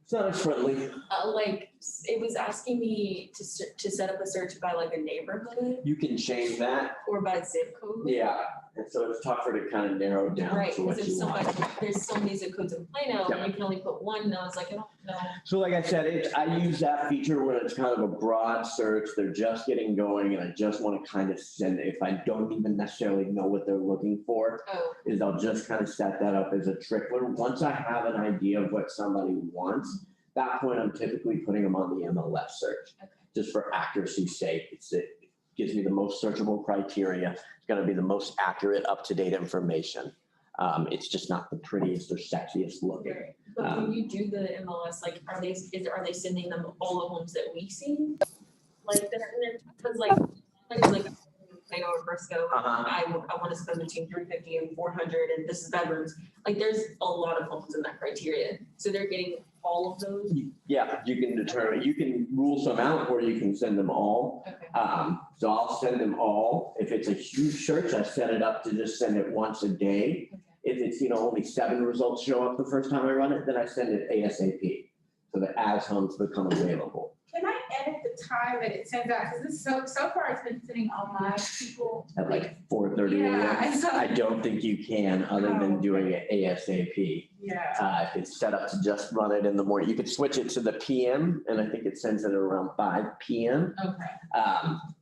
it's not as friendly. Like it was asking me to set up a search by like a neighborhood You can change that. or by zip code. Yeah, and so it's tougher to kind of narrow down Right, to what because you want. there's so many zip codes in Plano Yeah. and you can only put one. And I was like, I don't know. So like I said, I use that feature when it's kind of a broad search. They're just getting going and I just want to kind of send it. If I don't even necessarily know what they're looking for, Oh, is I'll just kind of set that up as a trickler. Once I have an idea of what somebody wants, at that point I'm typically putting them on the MLS search. okay. Just for accuracy's sake. It gives me the most searchable criteria. It's going to be the most accurate, up-to-date information. It's just not the prettiest or sexiest looking. Right. But when you do the MLS, like, are they sending them all the homes that we see? Like, because like Plano or Frisco, I want to spend between 350 and 400, and this is bedrooms. Like, there's a lot of homes in that criteria, so they're getting all of those. Yeah, you can determine, you can rule some out or you can send them all. Okay. So I'll send them all. If it's a huge search, I set it up to just send it once a day. Okay. If it's, only 7 results show up the first time I run it, then I send it ASAP. So that as homes become available. Can I edit the time that it sends out? Because this so far it's been sitting on my people. At like 4:30 Yeah, a.m. I saw. I don't think you can other than doing it ASAP. Yeah. It's set up to just run it in the morning. You could switch it to the PM, and I think it sends it around 5 PM. Okay.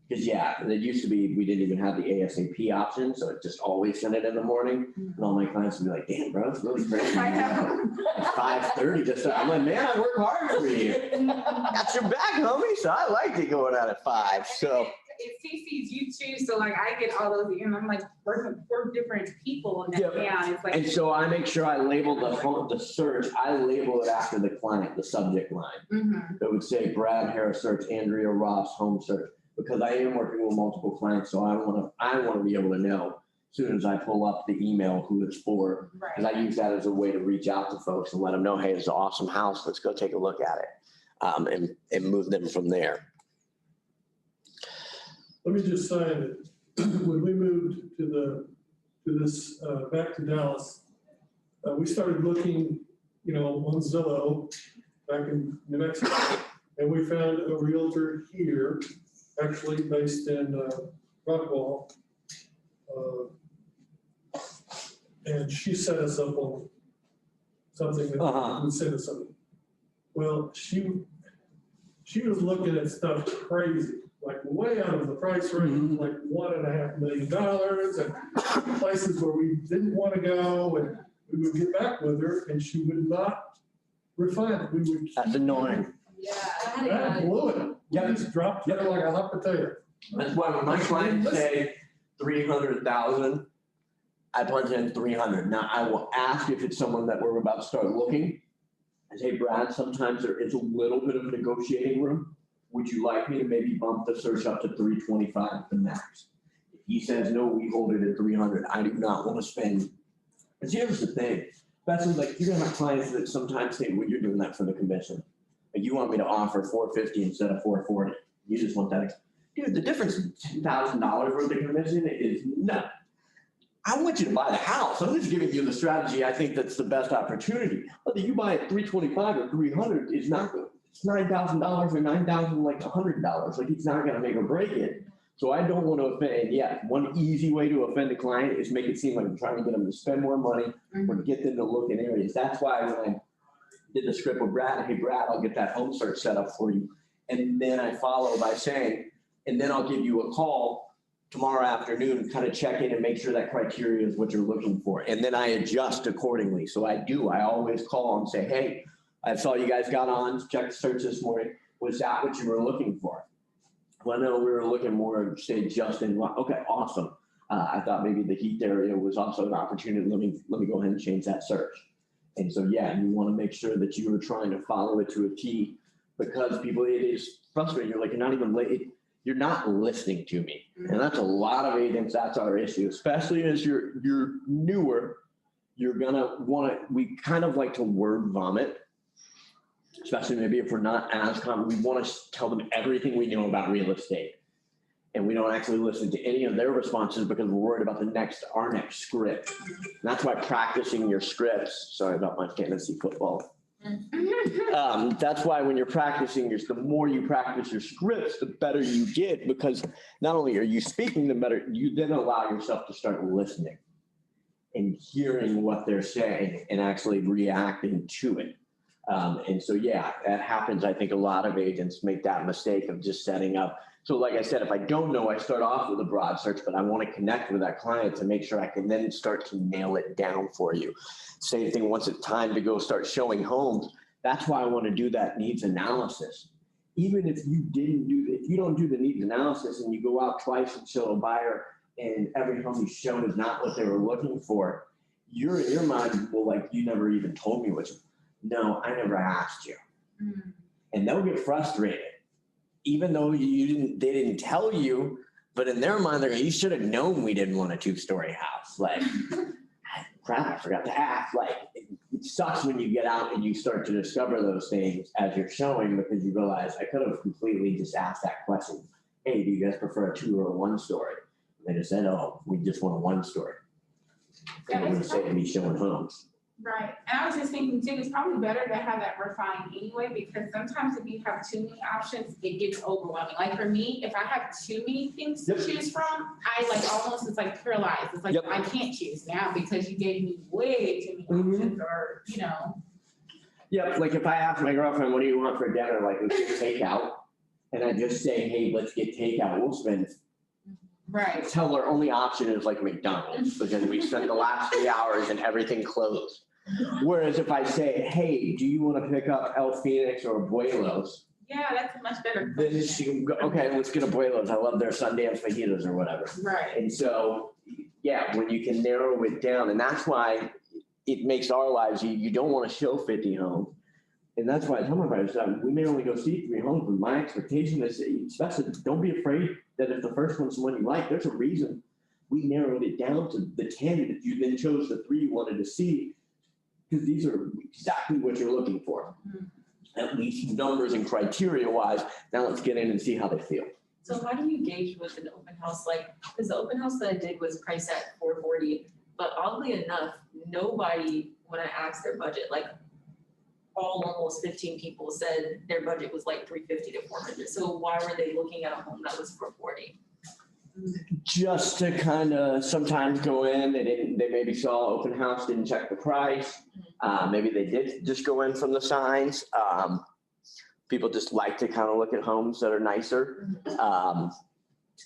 Because it used to be, we didn't even have the ASAP option, so it just always sent it in the morning. And all my clients would be like, damn, bro, it's really crazy. I know. It's 5:30 just, I'm like, man, I work hard for you. Got your back, homie. So I liked it going out at 5, so. It CCs you too, so like I get all those, and I'm like, we're different people in that Yep. town. It's like. And so I make sure I label the search, I label it after the client, the subject line. Mhm. It would say Brad Harris search, Andrea Ross home search, because I am working with multiple clients, so I want to be able to know as soon as I pull up the email who it's for, because Right. I use that as a way to reach out to folks and let them know, hey, it's an awesome house, let's go take a look at it, and move them from there. Let me just say that when we moved back to Dallas, we started looking, on Zillow back in New Mexico. And we found a realtor here, actually based in Rockwall. And she set us up on something that would set us up. Well, she was looking at stuff crazy, like way out of the price range, like $1.5 million, and places where we didn't want to go, and we would get back with her, and she would not refine it. We would. That's annoying. Yeah. That blew it. Yep. Just dropped it like a hot potato. That's why when my clients say 300,000, I punch in 300. Now I will ask if it's someone that we're about to start looking. I say, Brad, sometimes there is a little bit of negotiating room. Would you like me to maybe bump the search up to 325 at the max? If he says, no, we hold it at 300. I do not want to spend. Because here's the thing. Especially like you're gonna have clients that sometimes think, well, you're doing that for the commission. Like you want me to offer 450 instead of 440. You just want that. Dude, the difference in $10,000 worth of commission is nuts. I want you to buy the house. I'm just giving you the strategy I think that's the best opportunity. Whether you buy at 325 or 300 is not good. It's $9,000 or $9,000 like $100. Like it's not gonna make or break it. So I don't want to offend. Yeah, one easy way to offend a client is make it seem like I'm trying to get them to spend more money or get them to look in areas. That's why when I did the script with Brad, hey Brad, I'll get that home search set up for you. And then I follow by saying, and then I'll give you a call tomorrow afternoon, kind of check in and make sure that criteria is what you're looking for. And then I adjust accordingly. So I always call and say, hey, I saw you guys got on, checked the search this morning. Was that what you were looking for? Well, no, we were looking more, say, Justin. Okay, awesome. I thought maybe the Heath area was also an opportunity. Let me go ahead and change that search. And so, yeah, you want to make sure that you are trying to follow it to a T, because people, it is frustrating. You're like, you're not even late. You're not listening to me. And that's a lot of agents. That's our issue, especially as you're newer. You're going to want to, we kind of like to word vomit. Especially maybe if we're not as common, we want to tell them everything we know about real estate. And we don't actually listen to any of their responses because we're worried about our next script. And that's why practicing your scripts, sorry about my fantasy football. That's why when you're practicing, the more you practice your scripts, the better you get, because not only are you speaking, the better you then allow yourself to start listening and hearing what they're saying and actually reacting to it. And so, yeah, that happens. I think a lot of agents make that mistake of just setting up. So like I said, if I don't know, I start off with a broad search, but I want to connect with that client to make sure I can then start to nail it down for you. Same thing once it's time to go start showing homes. That's why I want to do that needs analysis. Even if you don't do the needs analysis and you go out twice and show a buyer and every home you've shown is not what they were looking for, you're in your mind, well, like you never even told me what you. No, I never asked you. And they'll get frustrated. Even though they didn't tell you, but in their mind, they're going, you should have known we didn't want a 2-story house. Like, crap, I forgot to ask. Like, it sucks when you get out and you start to discover those things as you're showing, because you realize I could have completely just asked that question. Hey, do you guys prefer a 2 or a 1-story? They just said, oh, we just want a 1-story. And they would say to me showing homes. Right, and I was just thinking too, it's probably better to have that refined anyway, because sometimes if you have too many options, it gets overwhelming. Like for me, if I have too many things to Yep. choose from, I like almost, it's like paralyzed. It's like, Yep. I can't choose now because you gave me way too many Mhm. options, or, you know. Yeah, like if I ask my girlfriend, what do you want for dinner? Like, let's get takeout. And I just say, hey, let's get takeout. We'll spend, Right. tell her only option is like McDonald's because we spent the last 3 hours and everything closed. Whereas if I say, hey, do you want to pick up El Phoenix or Abuelos? Yeah, that's a much better Then question. she can go, okay, let's get Abuelos. I love their Sundance fajitas or whatever. Right, And so, yeah, when you can narrow it down, and that's why it makes our lives, you don't want to show 50 homes. And that's why I tell my buyers, we may only go see 3 homes, but my expectation is, especially, don't be afraid that if the first one's the one you like, there's a reason we narrowed it down to the 10 that you then chose the 3 you wanted to see, because these are exactly what you're looking for. At least numbers and criteria wise. Now let's get in and see how they feel. So how do you gauge with an open house, like, because the open house that I did was priced at $440, but oddly enough, nobody, when I asked their budget, like almost 15 people said their budget was like $350 to $400. So why were they looking at a home that was $440? Just to kind of sometimes go in, they maybe saw open house, didn't check the price. Maybe they did just go in from the signs. People just like to kind of look at homes that are nicer.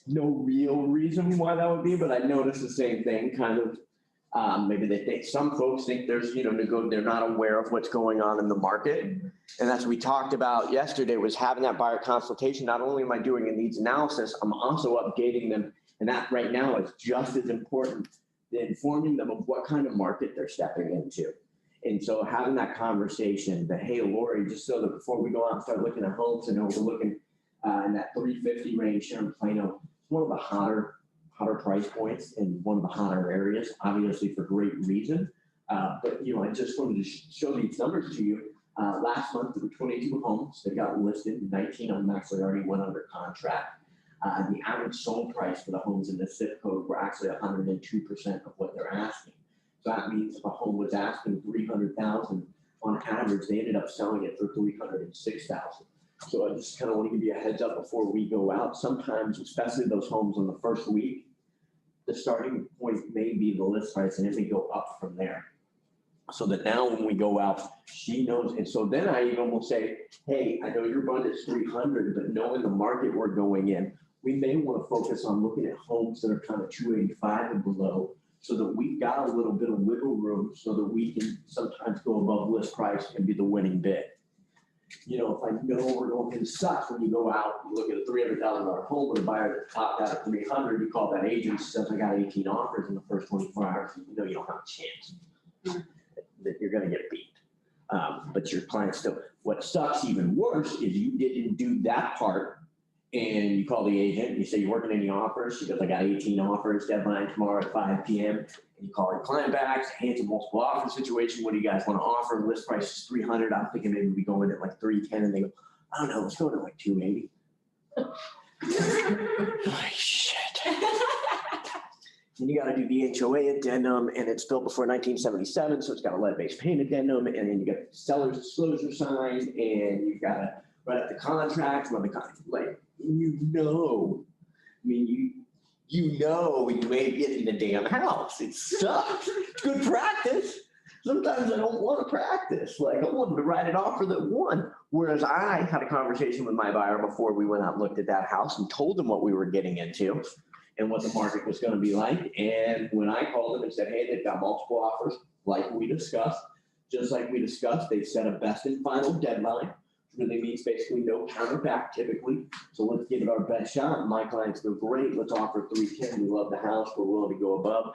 No real reason why that would be, but I noticed the same thing kind of. Maybe they think, some folks think there's, they're not aware of what's going on in the market. And that's what we talked about yesterday, was having that buyer consultation. Not only am I doing a needs analysis, I'm also updating them. And that right now is just as important than informing them of what kind of market they're stepping into. And so having that conversation that, hey, Lori, just so that before we go out and start looking at homes, and we're looking in that 350 range here in Plano, it's one of the hotter price points in one of the hotter areas, obviously for great reason. But I just wanted to show these numbers to you. Last month, there were 22 homes that got listed. 19 of them actually already went under contract. The average sold price for the homes in this zip code were actually 102% of what they're asking. So that means if a home was asking $300,000 on average, they ended up selling it for $306,000. So I just kind of want to give you a heads up before we go out. Sometimes, especially those homes on the first week, the starting point may be the list price, and it may go up from there. So that now when we go out, she knows. And so then I even will say, hey, I know your budget's 300, but knowing the market we're going in, we may want to focus on looking at homes that are kind of 285 and below, so that we've got a little bit of wiggle room so that we can sometimes go above list price and be the winning bid. If I know we're going, it sucks when you go out, you look at a $300,000 home with a buyer that topped out at 300, you call that agent, says I got 18 offers in the first 24 hours, you know you don't have a chance, that you're going to get beat. But your client still, what sucks even worse is you didn't do that part, and you call the agent, you say, you're working any offers? She goes, I got 18 offers, deadline tomorrow at 5 p.m. And you call your client back, say, hey, it's a multiple offer situation. What do you guys want to offer? List price is 300. I'm thinking maybe we go in at like 310. And they go, I don't know, let's go to like 280. Like, shit. And you got to do the HOA addendum, and it's built before 1977, so it's got a lead-based paint addendum, and then you got seller's disclosure signed, and you got to write up the contract, run the contract. Like, you may get in the damn house. It sucks. It's good practice. Sometimes I don't want to practice. Like, I wanted to write an offer that won. Whereas I had a conversation with my buyer before we went out and looked at that house and told them what we were getting into and what the market was going to be like. And when I called them and said, hey, they've got multiple offers, like we discussed, just like we discussed, they've set a best and final deadline. Really means basically no counterback typically. So let's give it our best shot. My clients go, great, let's offer 310. We love the house. We're willing to go above.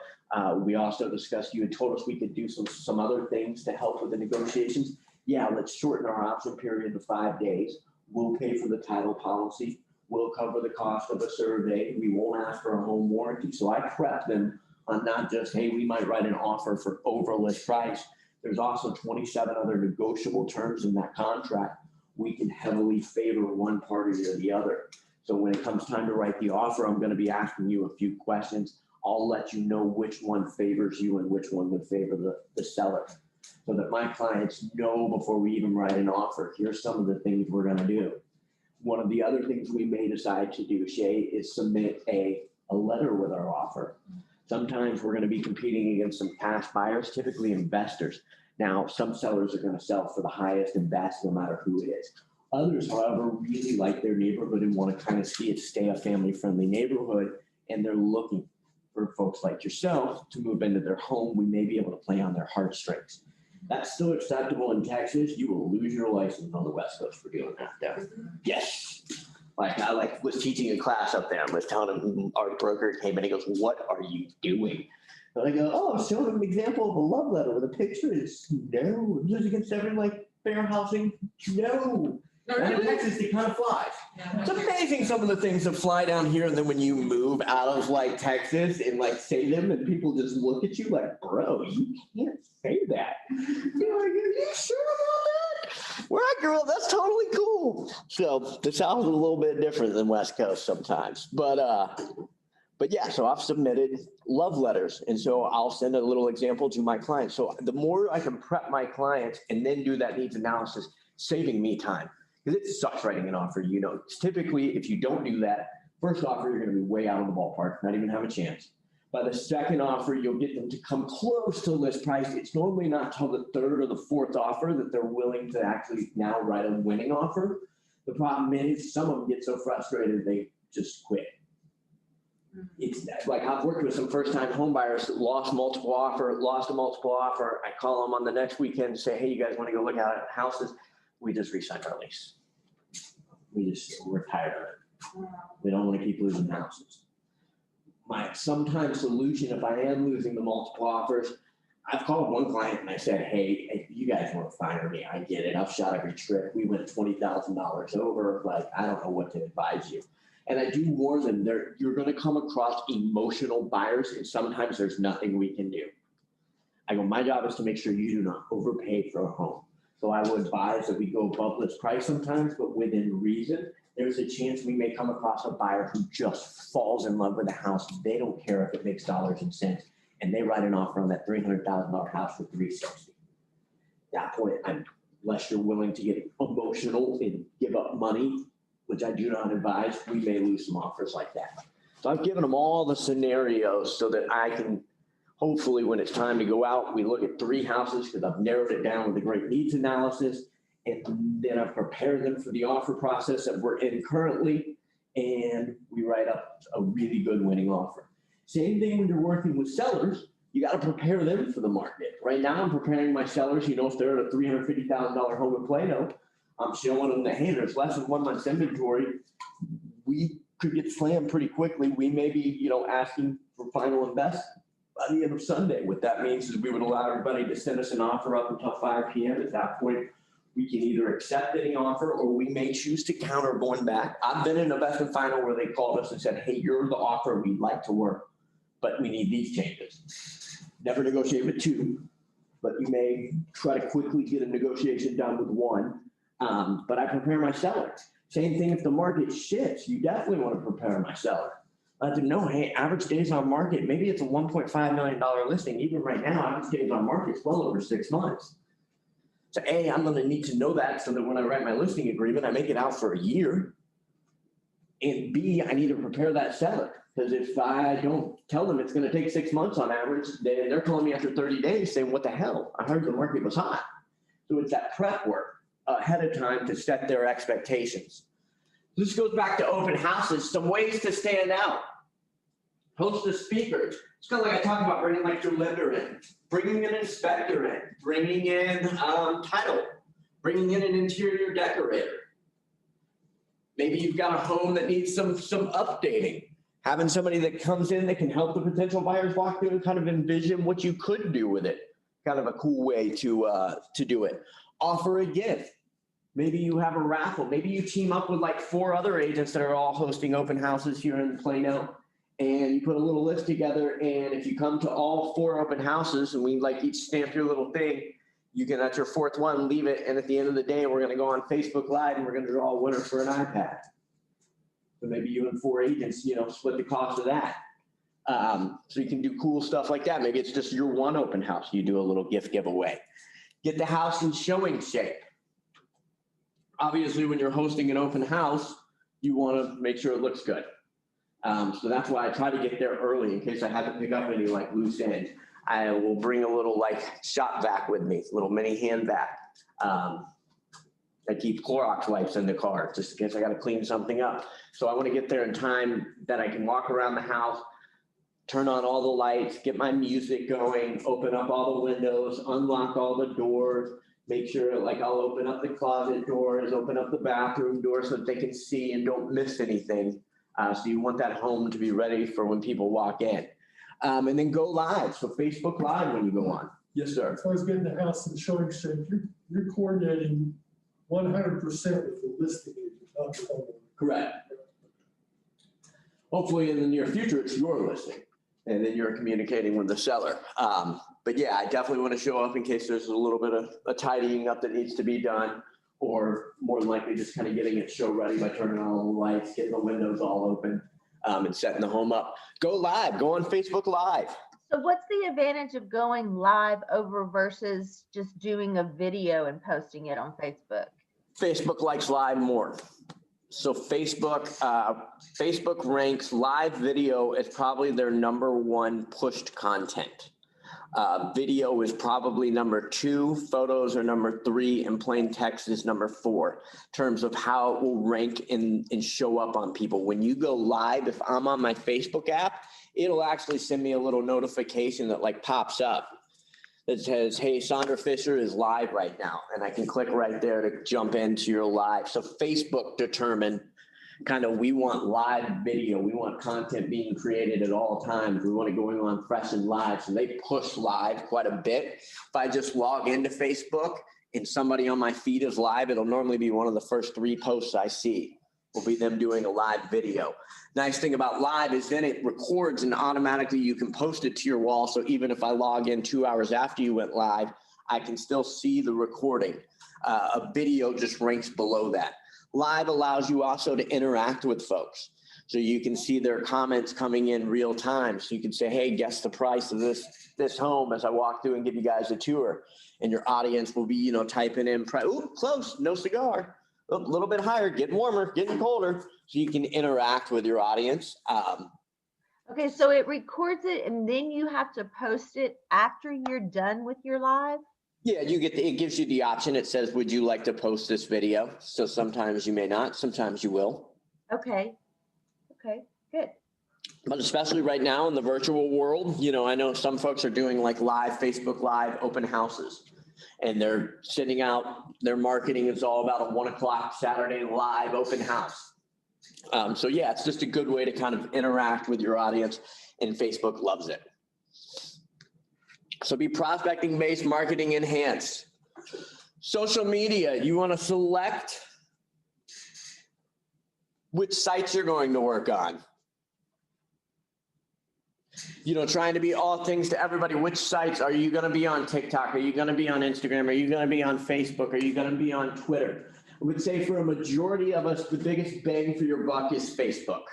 We also discussed, you had told us we could do some other things to help with the negotiations. Yeah, let's shorten our option period to 5 days. We'll pay for the title policy. We'll cover the cost of a survey. We won't ask for a home warranty. So I prep them on not just, hey, we might write an offer for over list price. There's also 27 other negotiable terms in that contract. We can heavily favor one party or the other. So when it comes time to write the offer, I'm going to be asking you a few questions. I'll let you know which one favors you and which one would favor the seller. so that my clients know before we even write an offer, here's some of the things we're gonna do. One of the other things we may decide to do, Shay, is submit a letter with our offer. Sometimes we're gonna be competing against some past buyers, typically investors. Now, some sellers are gonna sell for the highest and best, no matter who it is. Others, however, really like their neighborhood and wanna kind of see it stay a family-friendly neighborhood, and they're looking for folks like yourself to move into their home. We may be able to play on their heartstrings. That's still acceptable in Texas. You will lose your license on the West Coast for doing that though. Yes. Like I was teaching a class up there. I was telling him, our broker came in, he goes, "What are you doing?" And I go, "Oh, I'm showing him an example of a love letter with a picture." It's no, just against everything like fair housing. No. And in Texas, it kind of flies. It's amazing some of the things that fly down here, and then when you move out of like Texas and like say them, and people just look at you like, "Bro, you can't say that." You're like, "Are you sure about that?" Where I grew up, that's totally cool. So the South is a little bit different than West Coast sometimes, but yeah. So I've submitted love letters, and so I'll send a little example to my clients. So the more I can prep my clients and then do that needs analysis, saving me time. Because it sucks writing an offer. You know, it's typically, if you don't do that, first offer, you're going to be way out of the ballpark, not even have a chance. By the second offer, you'll get them to come close to list price. It's normally not till the third or the fourth offer that they're willing to actually now write a winning offer. The problem is some of them get so frustrated, they just quit. It's like I've worked with some first-time home buyers that lost a multiple offer. I call them on the next weekend and say, "Hey, you guys want to go look at houses?" We just re-signed our lease. We're tired of it. We don't want to keep losing houses. My sometimes solution, if I am losing the multiple offers, I've called one client and I said, "Hey, if you guys want to fire me, I get it. I've shot every trip. We went $20,000 over. Like, I don't know what to advise you." And I do warn them, you're going to come across emotional buyers, and sometimes there's nothing we can do. I go, my job is to make sure you do not overpay for a home. So I would advise that we go above list price sometimes, but within reason. There's a chance we may come across a buyer who just falls in love with the house. They don't care if it makes dollars and cents, and they write an offer on that $300,000 house for $360,000. At that point, unless you're willing to get emotional and give up money, which I do not advise, we may lose some offers like that. So I've given them all the scenarios so that I can, hopefully when it's time to go out, we look at 3 houses because I've narrowed it down with a great needs analysis. And then I've prepared them for the offer process that we're in currently. And we write up a really good winning offer. Same thing when you're working with sellers, you got to prepare them for the market. Right now I'm preparing my sellers, if they're at a $350,000 home in Plano, I'm showing them that, hey, there's less than 1 month's inventory. We could get slammed pretty quickly. We may be, asking for final and best by the end of Sunday. What that means is we would allow everybody to send us an offer up until 5 p.m. At that point, we can either accept any offer or we may choose to counter going back. I've been in a best and final where they called us and said, "Hey, you're the offer we'd like to work, but we need these changes." Never negotiate with 2, but you may try to quickly get a negotiation done with 1. But I prepare my seller. Same thing if the market shifts, you definitely want to prepare my seller. Let them know, hey, average days on market, maybe it's a $1.5 million listing. Even right now, average days on market is well over 6 months. So A, I'm going to need to know that so that when I write my listing agreement, I make it out for a year. And B, I need to prepare that seller. Because if I don't tell them it's going to take 6 months on average, then they're calling me after 30 days saying, "What the hell? I heard the market was hot." So it's that prep work ahead of time to set their expectations. This goes back to open houses, some ways to stand out. Host a speaker. It's kind of like I talked about bringing like your lender in, bringing an inspector in, bringing in title, bringing in an interior decorator. Maybe you've got a home that needs some updating. Having somebody that comes in that can help the potential buyers walk through and kind of envision what you could do with it. Kind of a cool way to do it. Offer a gift. Maybe you have a raffle. Maybe you team up with like 4 other agents that are all hosting open houses here in Plano, and you put a little list together. And if you come to all 4 open houses and we like each stamp your little thing, you can, at your 4th one, leave it. And at the end of the day, we're going to go on Facebook Live and we're going to draw a winner for an iPad. So maybe you and 4 agents, split the cost of that. So you can do cool stuff like that. Maybe it's just your one open house. You do a little gift giveaway. get the house in showing shape. Obviously, when you're hosting an open house, you want to make sure it looks good. So that's why I try to get there early in case I have to pick up any like loose ends. I will bring a little like shop vac with me, little mini hand vac. I keep Clorox wipes in the car just in case I got to clean something up. So I want to get there in time that I can walk around the house, turn on all the lights, get my music going, open up all the windows, unlock all the doors, make sure like I'll open up the closet doors, open up the bathroom doors so that they can see and don't miss anything. So you want that home to be ready for when people walk in. And then go live. So Facebook Live when you go on. Yes, sir. As far as getting the house in showing shape, you're coordinating 100% with the listing agent, not the homeowner. Correct. Hopefully in the near future, it's your listing and then you're communicating with the seller. But yeah, I definitely want to show up in case there's a little bit of a tidying up that needs to be done, or more than likely just kind of getting it show ready by turning on all the lights, getting the windows all open, and setting the home up. Go live, go on Facebook Live. So what's the advantage of going live over versus just doing a video and posting it on Facebook? Facebook likes live more. So Facebook ranks live video as probably their #1 pushed content. Video is probably #2, photos are #3, and plain text is #4 in terms of how it will rank and show up on people. When you go live, if I'm on my Facebook app, it'll actually send me a little notification that like pops up that says, hey, Sandra Fisher is live right now. And I can click right there to jump into your live. So Facebook determined kind of, we want live video. We want content being created at all times. We want it going on fresh and live. So they push live quite a bit. If I just log into Facebook and somebody on my feed is live, it'll normally be one of the first 3 posts I see will be them doing a live video. Nice thing about live is then it records and automatically you can post it to your wall. So even if I log in 2 hours after you went live, I can still see the recording. A video just ranks below that. Live allows you also to interact with folks. So you can see their comments coming in real time. So you can say, hey, guess the price of this home as I walk through and give you guys a tour. And your audience will be, typing in, ooh, close, no cigar. A little bit higher, getting warmer, getting colder. So you can interact with your audience. Okay, so it records it and then you have to post it after you're done with your live? Yeah, it gives you the option. It says, would you like to post this video? So sometimes you may not, sometimes you will. Okay, good. But especially right now in the virtual world, I know some folks are doing like live Facebook Live open houses. And they're sending out their marketing. It's all about a 1 o'clock Saturday live open house. So yeah, it's just a good way to kind of interact with your audience, and Facebook loves it. So be prospecting based, marketing enhanced. Social media, you want to select which sites you're going to work on. Trying to be all things to everybody. Which sites are you going to be on? TikTok? Are you going to be on Instagram? Are you going to be on Facebook? Are you going to be on Twitter? I would say for a majority of us, the biggest bang for your buck is Facebook.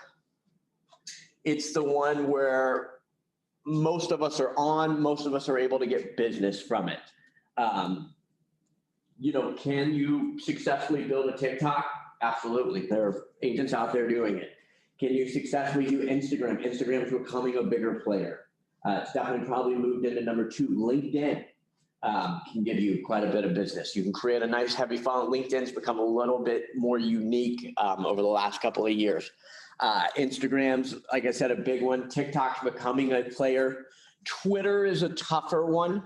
It's the one where most of us are on, most of us are able to get business from it. Can you successfully build a TikTok? Absolutely. There are agents out there doing it. Can you successfully do Instagram? Instagram is becoming a bigger player. It's definitely probably moved into #2. LinkedIn can give you quite a bit of business. You can create a nice heavy funnel. LinkedIn's become a little bit more unique over the last couple of years. Instagram's, like I said, a big one. TikTok's becoming a player. Twitter is a tougher one.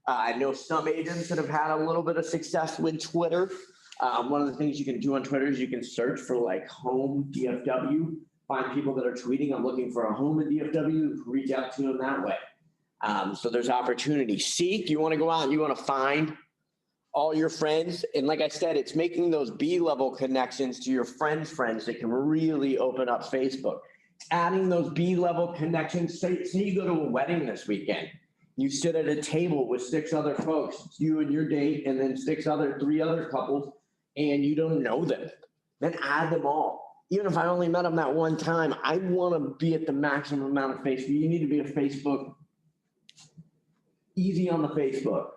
I know some agents that have had a little bit of success with Twitter. One of the things you can do on Twitter is you can search for like home DFW, find people that are tweeting, I'm looking for a home in DFW, reach out to them that way. So there's opportunity. Seek, you want to go out and you want to find all your friends. And like I said, it's making those B-level connections to your friends' that can really open up Facebook. Adding those B-level connections. Say you go to a wedding this weekend. You sit at a table with 6 other folks, you and your date, and then 3 other couples, and you don't know them. Then add them all. Even if I only met them that one time, I want to be at the maximum amount of Facebook. You need to be a Facebook, easy on the Facebook.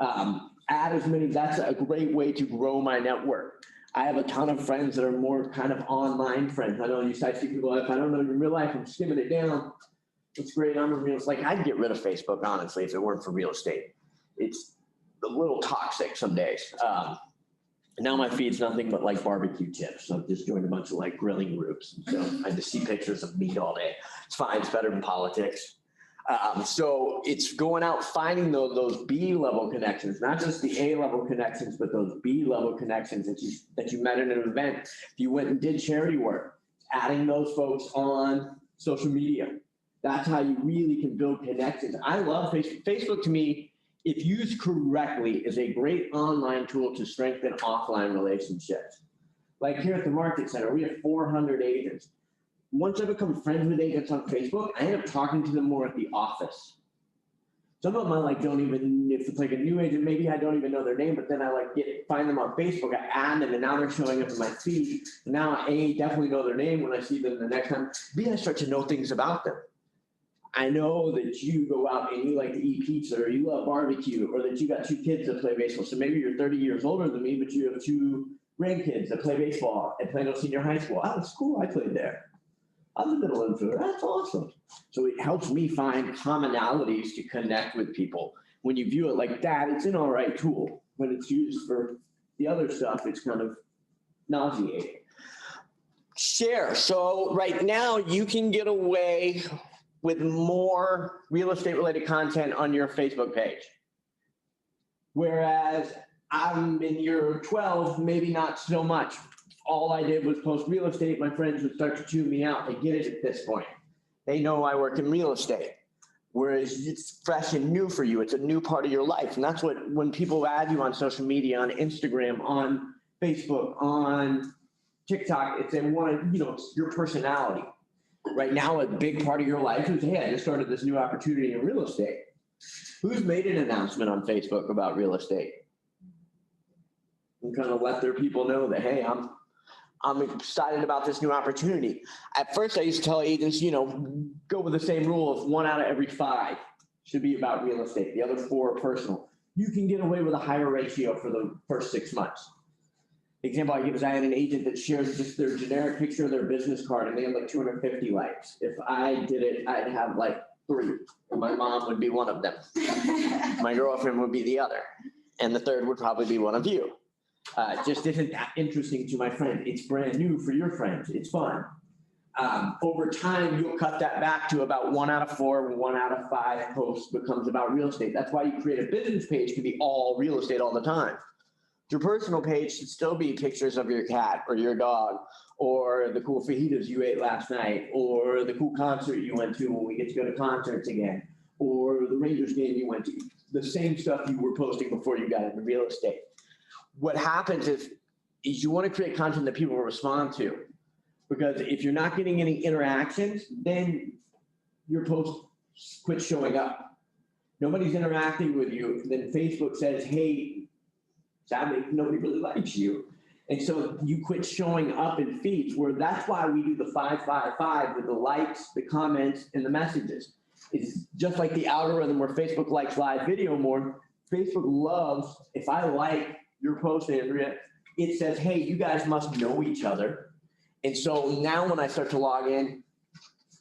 Add as many, that's a great way to grow my network. I have a ton of friends that are more kind of online friends. I know I see people, if I don't know you in real life, I'm skimming it down. It's great. I'm a real, it's like, I'd get rid of Facebook, honestly, if it weren't for real estate. It's a little toxic some days. Now my feed's nothing but like barbecue tips. I've just joined a bunch of like grilling groups. So I just see pictures of meat all day. It's fine. It's better than politics. So it's going out, finding those B-level connections, not just the A-level connections, but those B-level connections that you met at an event. If you went and did charity work, adding those folks on social media. That's how you really can build connections. I love Facebook. Facebook to me, if used correctly, is a great online tool to strengthen offline relationships. Like here at the Market Center, we have 400 agents. Once I become friends with agents on Facebook, I end up talking to them more at the office. Some of them I like don't even, if it's like a new agent, maybe I don't even know their name, but then I like find them on Facebook, I add them, and now they're showing up in my feed. And now I definitely know their name when I see them the next time. B, I start to know things about them. I know that you go out and you like to eat pizza, or you love barbecue, or that you got 2 kids that play baseball. So maybe you're 30 years older than me, but you have 2 grandkids that play baseball at Plano Senior High School. Oh, it's cool. I played there. I'm the middle infielder. That's awesome. So it helps me find commonalities to connect with people. When you view it like that, it's an all right tool. When it's used for the other stuff, it's kind of nauseating. Share. So right now you can get away with more real estate related content on your Facebook page. Whereas I'm in year 12, maybe not so much. All I did was post real estate. My friends would start to tune me out. They get it at this point. They know I work in real estate. Whereas it's fresh and new for you. It's a new part of your life. And that's what, when people add you on social media, on Instagram, on Facebook, on TikTok, it's it's your personality. Right now, a big part of your life is, hey, I just started this new opportunity in real estate. Who's made an announcement on Facebook about real estate? And kind of let their people know that, hey, I'm excited about this new opportunity. At first, I used to tell agents, go with the same rule of 1 out of every 5 should be about real estate. The other 4 are personal. You can get away with a higher ratio for the first 6 months. The example I give is I had an agent that shared just their generic picture of their business card, and they had like 250 likes. If I did it, I'd have like 3. And my mom would be one of them. My girlfriend would be the other. And the third would probably be one of you. Just isn't that interesting to my friend. It's brand new for your friends. It's fun. Over time, you'll cut that back to about 1 out of 4, 1 out of 5 posts becomes about real estate. That's why you create a business page can be all real estate all the time. Your personal page should still be pictures of your cat or your dog, or the cool fajitas you ate last night, or the cool concert you went to when we get to go to concerts again, or the Rangers game you went to. The same stuff you were posting before you got into real estate. What happens is you want to create content that people will respond to, because if you're not getting any interactions, then your post quits showing up. Nobody's interacting with you. Then Facebook says, hey, sadly, nobody really likes you. And so you quit showing up in feeds, where that's why we do the 5-5-5 with the likes, the comments, and the messages. It's just like the algorithm where Facebook likes live video more. Facebook loves, if I like your post, Andrea, it says, hey, you guys must know each other. And so now when I start to log in,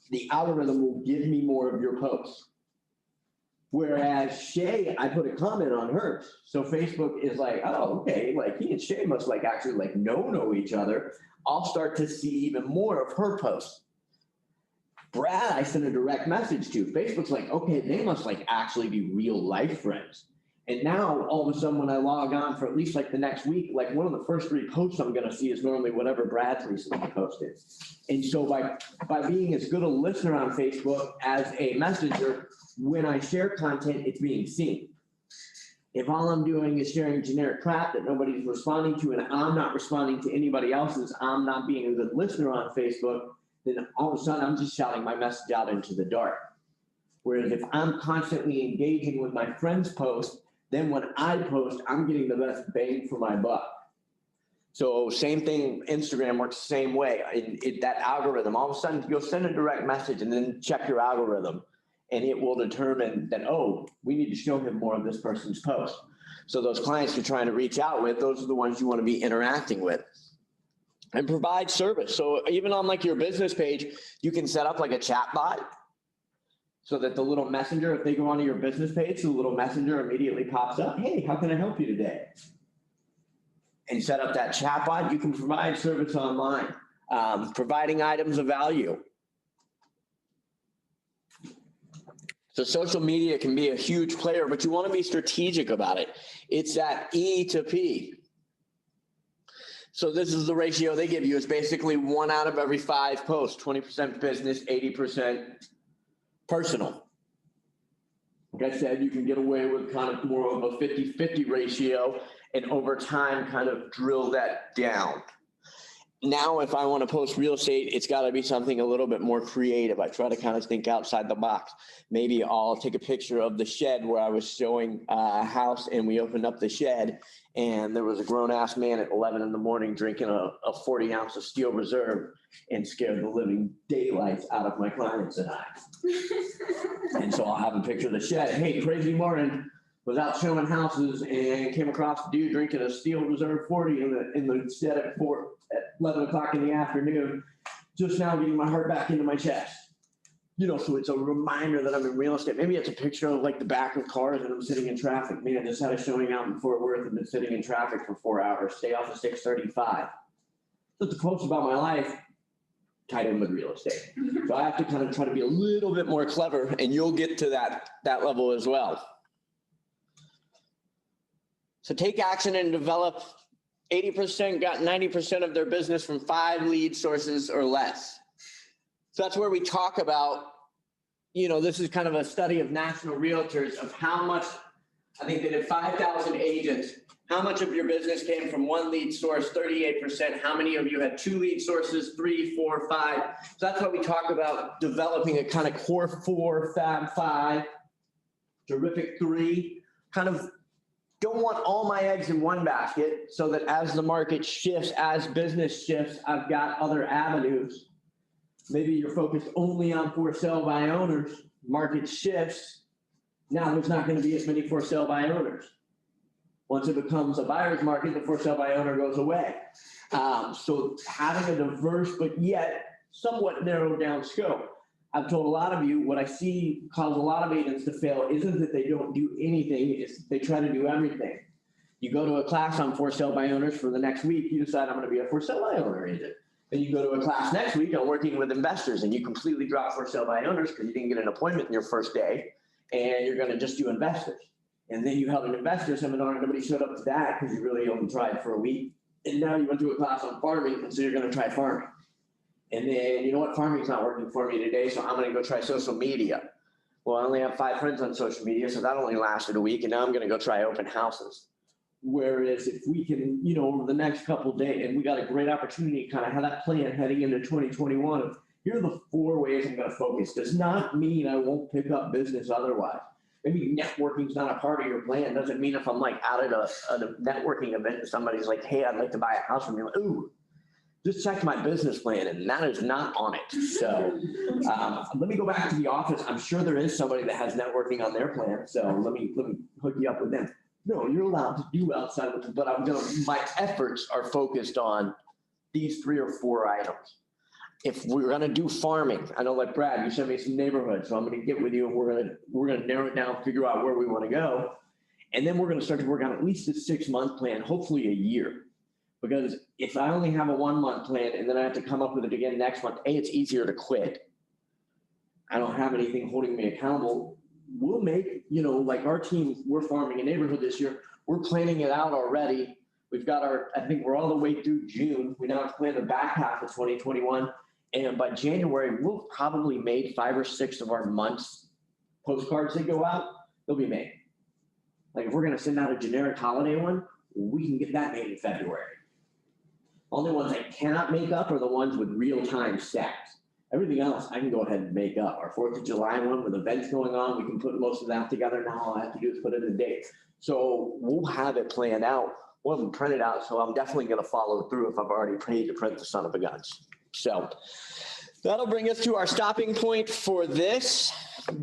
the algorithm will give me more of your posts. Whereas Shay, I put a comment on hers. So Facebook is like, oh, okay, like he and Shay must like actually like know each other. I'll start to see even more of her posts. Brad, I sent a direct message to. Facebook's like, okay, they must like actually be real life friends. And now all of a sudden when I log on for at least like the next week, like one of the first 3 posts I'm going to see is normally whatever Brad's recently posted. And so by being as good a listener on Facebook as a messenger, when I share content, it's being seen. If all I'm doing is sharing generic crap that nobody's responding to, and I'm not responding to anybody else's, I'm not being a good listener on Facebook, then all of a sudden I'm just shouting my message out into the dark. Whereas if I'm constantly engaging with my friends' posts, then when I post, I'm getting the best bang for my buck. So same thing, Instagram works the same way. That algorithm, all of a sudden you'll send a direct message and then check your algorithm, and it will determine that, oh, we need to show him more of this person's post. So those clients you're trying to reach out with, those are the ones you want to be interacting with. And provide service. So even on like your business page, you can set up like a chat bot so that the little messenger, if they go onto your business page, the little messenger immediately pops up. Hey, how can I help you today? And set up that chat bot. You can provide service online, providing items of value. So social media can be a huge player, but you want to be strategic about it. It's that E to P. So this is the ratio they give you. It's basically 1 out of every 5 posts, 20% business, 80% personal. Like I said, you can get away with kind of more of a 50-50 ratio, and over time kind of drill that down. Now, if I want to post real estate, it's got to be something a little bit more creative. I try to kind of think outside the box. Maybe I'll take a picture of the shed where I was showing a house and we opened up the shed and there was a grown-ass man at 11 in the morning drinking a 40 ounce of Steel Reserve and scared the living daylights out of my clients and I. And so I'll have a picture of the shed. Hey, crazy morning. Was out showing houses and came across a dude drinking a Steel Reserve 40 in the shed at 11 o'clock in the afternoon, just now getting my heart back into my chest. You know, so it's a reminder that I'm in real estate. Maybe it's a picture of like the back of cars and I'm sitting in traffic. Man, I just had a showing out in Fort Worth and been sitting in traffic for 4 hours. Stay off of 635. So the post about my life tied in with real estate. So I have to kind of try to be a little bit more clever and you'll get to that level as well. So take action and develop. 80% got 90% of their business from 5 lead sources or less. So that's where we talk about, you know, this is kind of a study of national realtors of how much, I think they did 5,000 agents. How much of your business came from 1 lead source? 38%. How many of you had 2 lead sources, 3, 4, 5? So that's why we talk about developing a kind of core 4, fab 5, terrific 3, kind of don't want all my eggs in one basket so that as the market shifts, as business shifts, I've got other avenues. Maybe you're focused only on for sale by owners. Market shifts. Now there's not going to be as many for sale by owners. Once it becomes a buyer's market, the for sale by owner goes away. So having a diverse but yet somewhat narrowed down scope. I've told a lot of you what I see cause a lot of agents to fail isn't that they don't do anything, it's they try to do everything. You go to a class on for sale by owners for the next week, you decide I'm going to be a for sale by owner agent. Then you go to a class next week on working with investors and you completely drop for sale by owners because you didn't get an appointment in your first day and you're going to just do investors. And then you held an investor seminar and nobody showed up to that because you really only tried for a week. And now you went to a class on farming and so you're going to try farming. And then, you know what, farming's not working for me today, so I'm going to go try social media. Well, I only have 5 friends on social media, so that only lasted a week, and now I'm going to go try open houses. Whereas if we can, you know, over the next couple of days, and we got a great opportunity to kind of have that plan heading into 2021 of here are the 4 ways I'm going to focus. Does not mean I won't pick up business otherwise. Maybe networking's not a part of your plan. Doesn't mean if I'm like out at a networking event and somebody's like, hey, I'd like to buy a house from you, like, ooh. Just check my business plan and that is not on it. So let me go back to the office. I'm sure there is somebody that has networking on their plan. So let me hook you up with them. No, you're allowed to do outside of it, but my efforts are focused on these 3 or 4 items. If we're gonna do farming, I know like Brad, you sent me some neighborhoods, so I'm gonna get with you and we're gonna narrow it down, figure out where we wanna go. And then we're gonna start to work on at least a 6-month plan, hopefully a year. Because if I only have a 1-month plan and then I have to come up with it again next month, it's easier to quit. I don't have anything holding me accountable. We'll make, you know, like our team, we're farming a neighborhood this year. We're planning it out already. We've got I think we're all the way through June. We now have to plan the back half of 2021. And by January, we'll probably made 5 or 6 of our months postcards that go out, they'll be made. Like if we're going to send out a generic holiday one, we can get that made in February. Only ones I cannot make up are the ones with real-time stats. Everything else I can go ahead and make up. Our 4th of July one with events going on, we can put most of that together. Now all I have to do is put in a date. So we'll have it planned out. We'll have them printed out. So I'm definitely going to follow through if I've already paid to print the son of a guns. So that'll bring us to our stopping point for this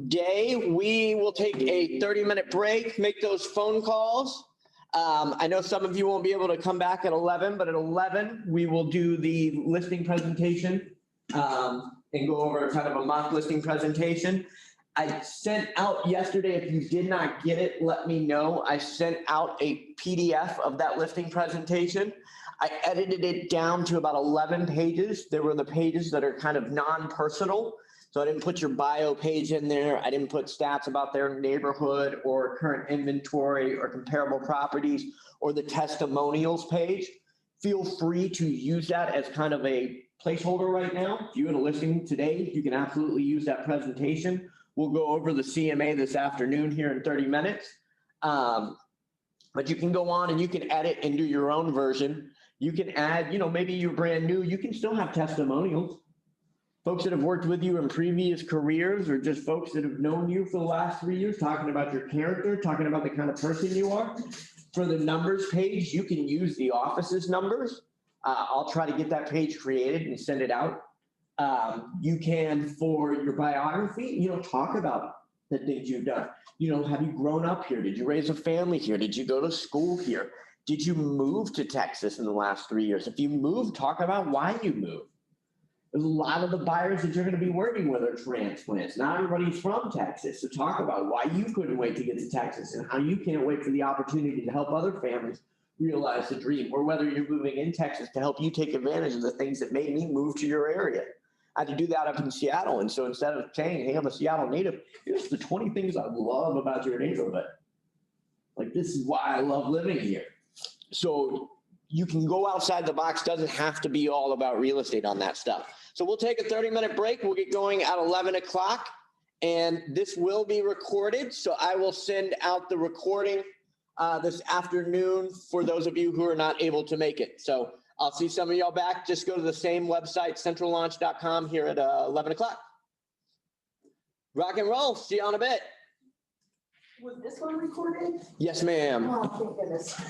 day. We will take a 30-minute break, make those phone calls. I know some of you won't be able to come back at 11, but at 11, we will do the listing presentation and go over kind of a mock listing presentation. I sent out yesterday, if you did not get it, let me know. I sent out a PDF of that listing presentation. I edited it down to about 11 pages. There were the pages that are kind of non-personal. So I didn't put your bio page in there. I didn't put stats about their neighborhood or current inventory or comparable properties or the testimonials page. Feel free to use that as kind of a placeholder right now. If you had a listing today, you can absolutely use that presentation. We'll go over the CMA this afternoon here in 30 minutes. But you can go on and you can edit and do your own version. You can add, maybe you're brand new, you can still have testimonials. Folks that have worked with you in previous careers or just folks that have known you for the last 3 years, talking about your character, talking about the kind of person you are. For the numbers page, you can use the office's numbers. I'll try to get that page created and send it out. You can, for your biography, talk about the things you've done. Have you grown up here? Did you raise a family here? Did you go to school here? Did you move to Texas in the last 3 years? If you moved, talk about why you moved. There's a lot of the buyers that you're going to be working with are transplants. Not everybody's from Texas. So talk about why you couldn't wait to get to Texas and how you can't wait for the opportunity to help other families realize the dream, or whether you're moving in Texas to help you take advantage of the things that made me move to your area. I had to do that up in Seattle. And so instead of saying, hey, I'm a Seattle native, here's the 20 things I love about your neighborhood. Like, this is why I love living here. So you can go outside the box. Doesn't have to be all about real estate on that stuff. So we'll take a 30-minute break. We'll get going at 11 o'clock. And this will be recorded. So I will send out the recording this afternoon for those of you who are not able to make it. So I'll see some of y'all back. Just go to the same website, centrallaunch.com, here at 11 o'clock. Rock and roll. See you on a bit. Was this one recorded? Yes, ma'am. Oh, thank goodness.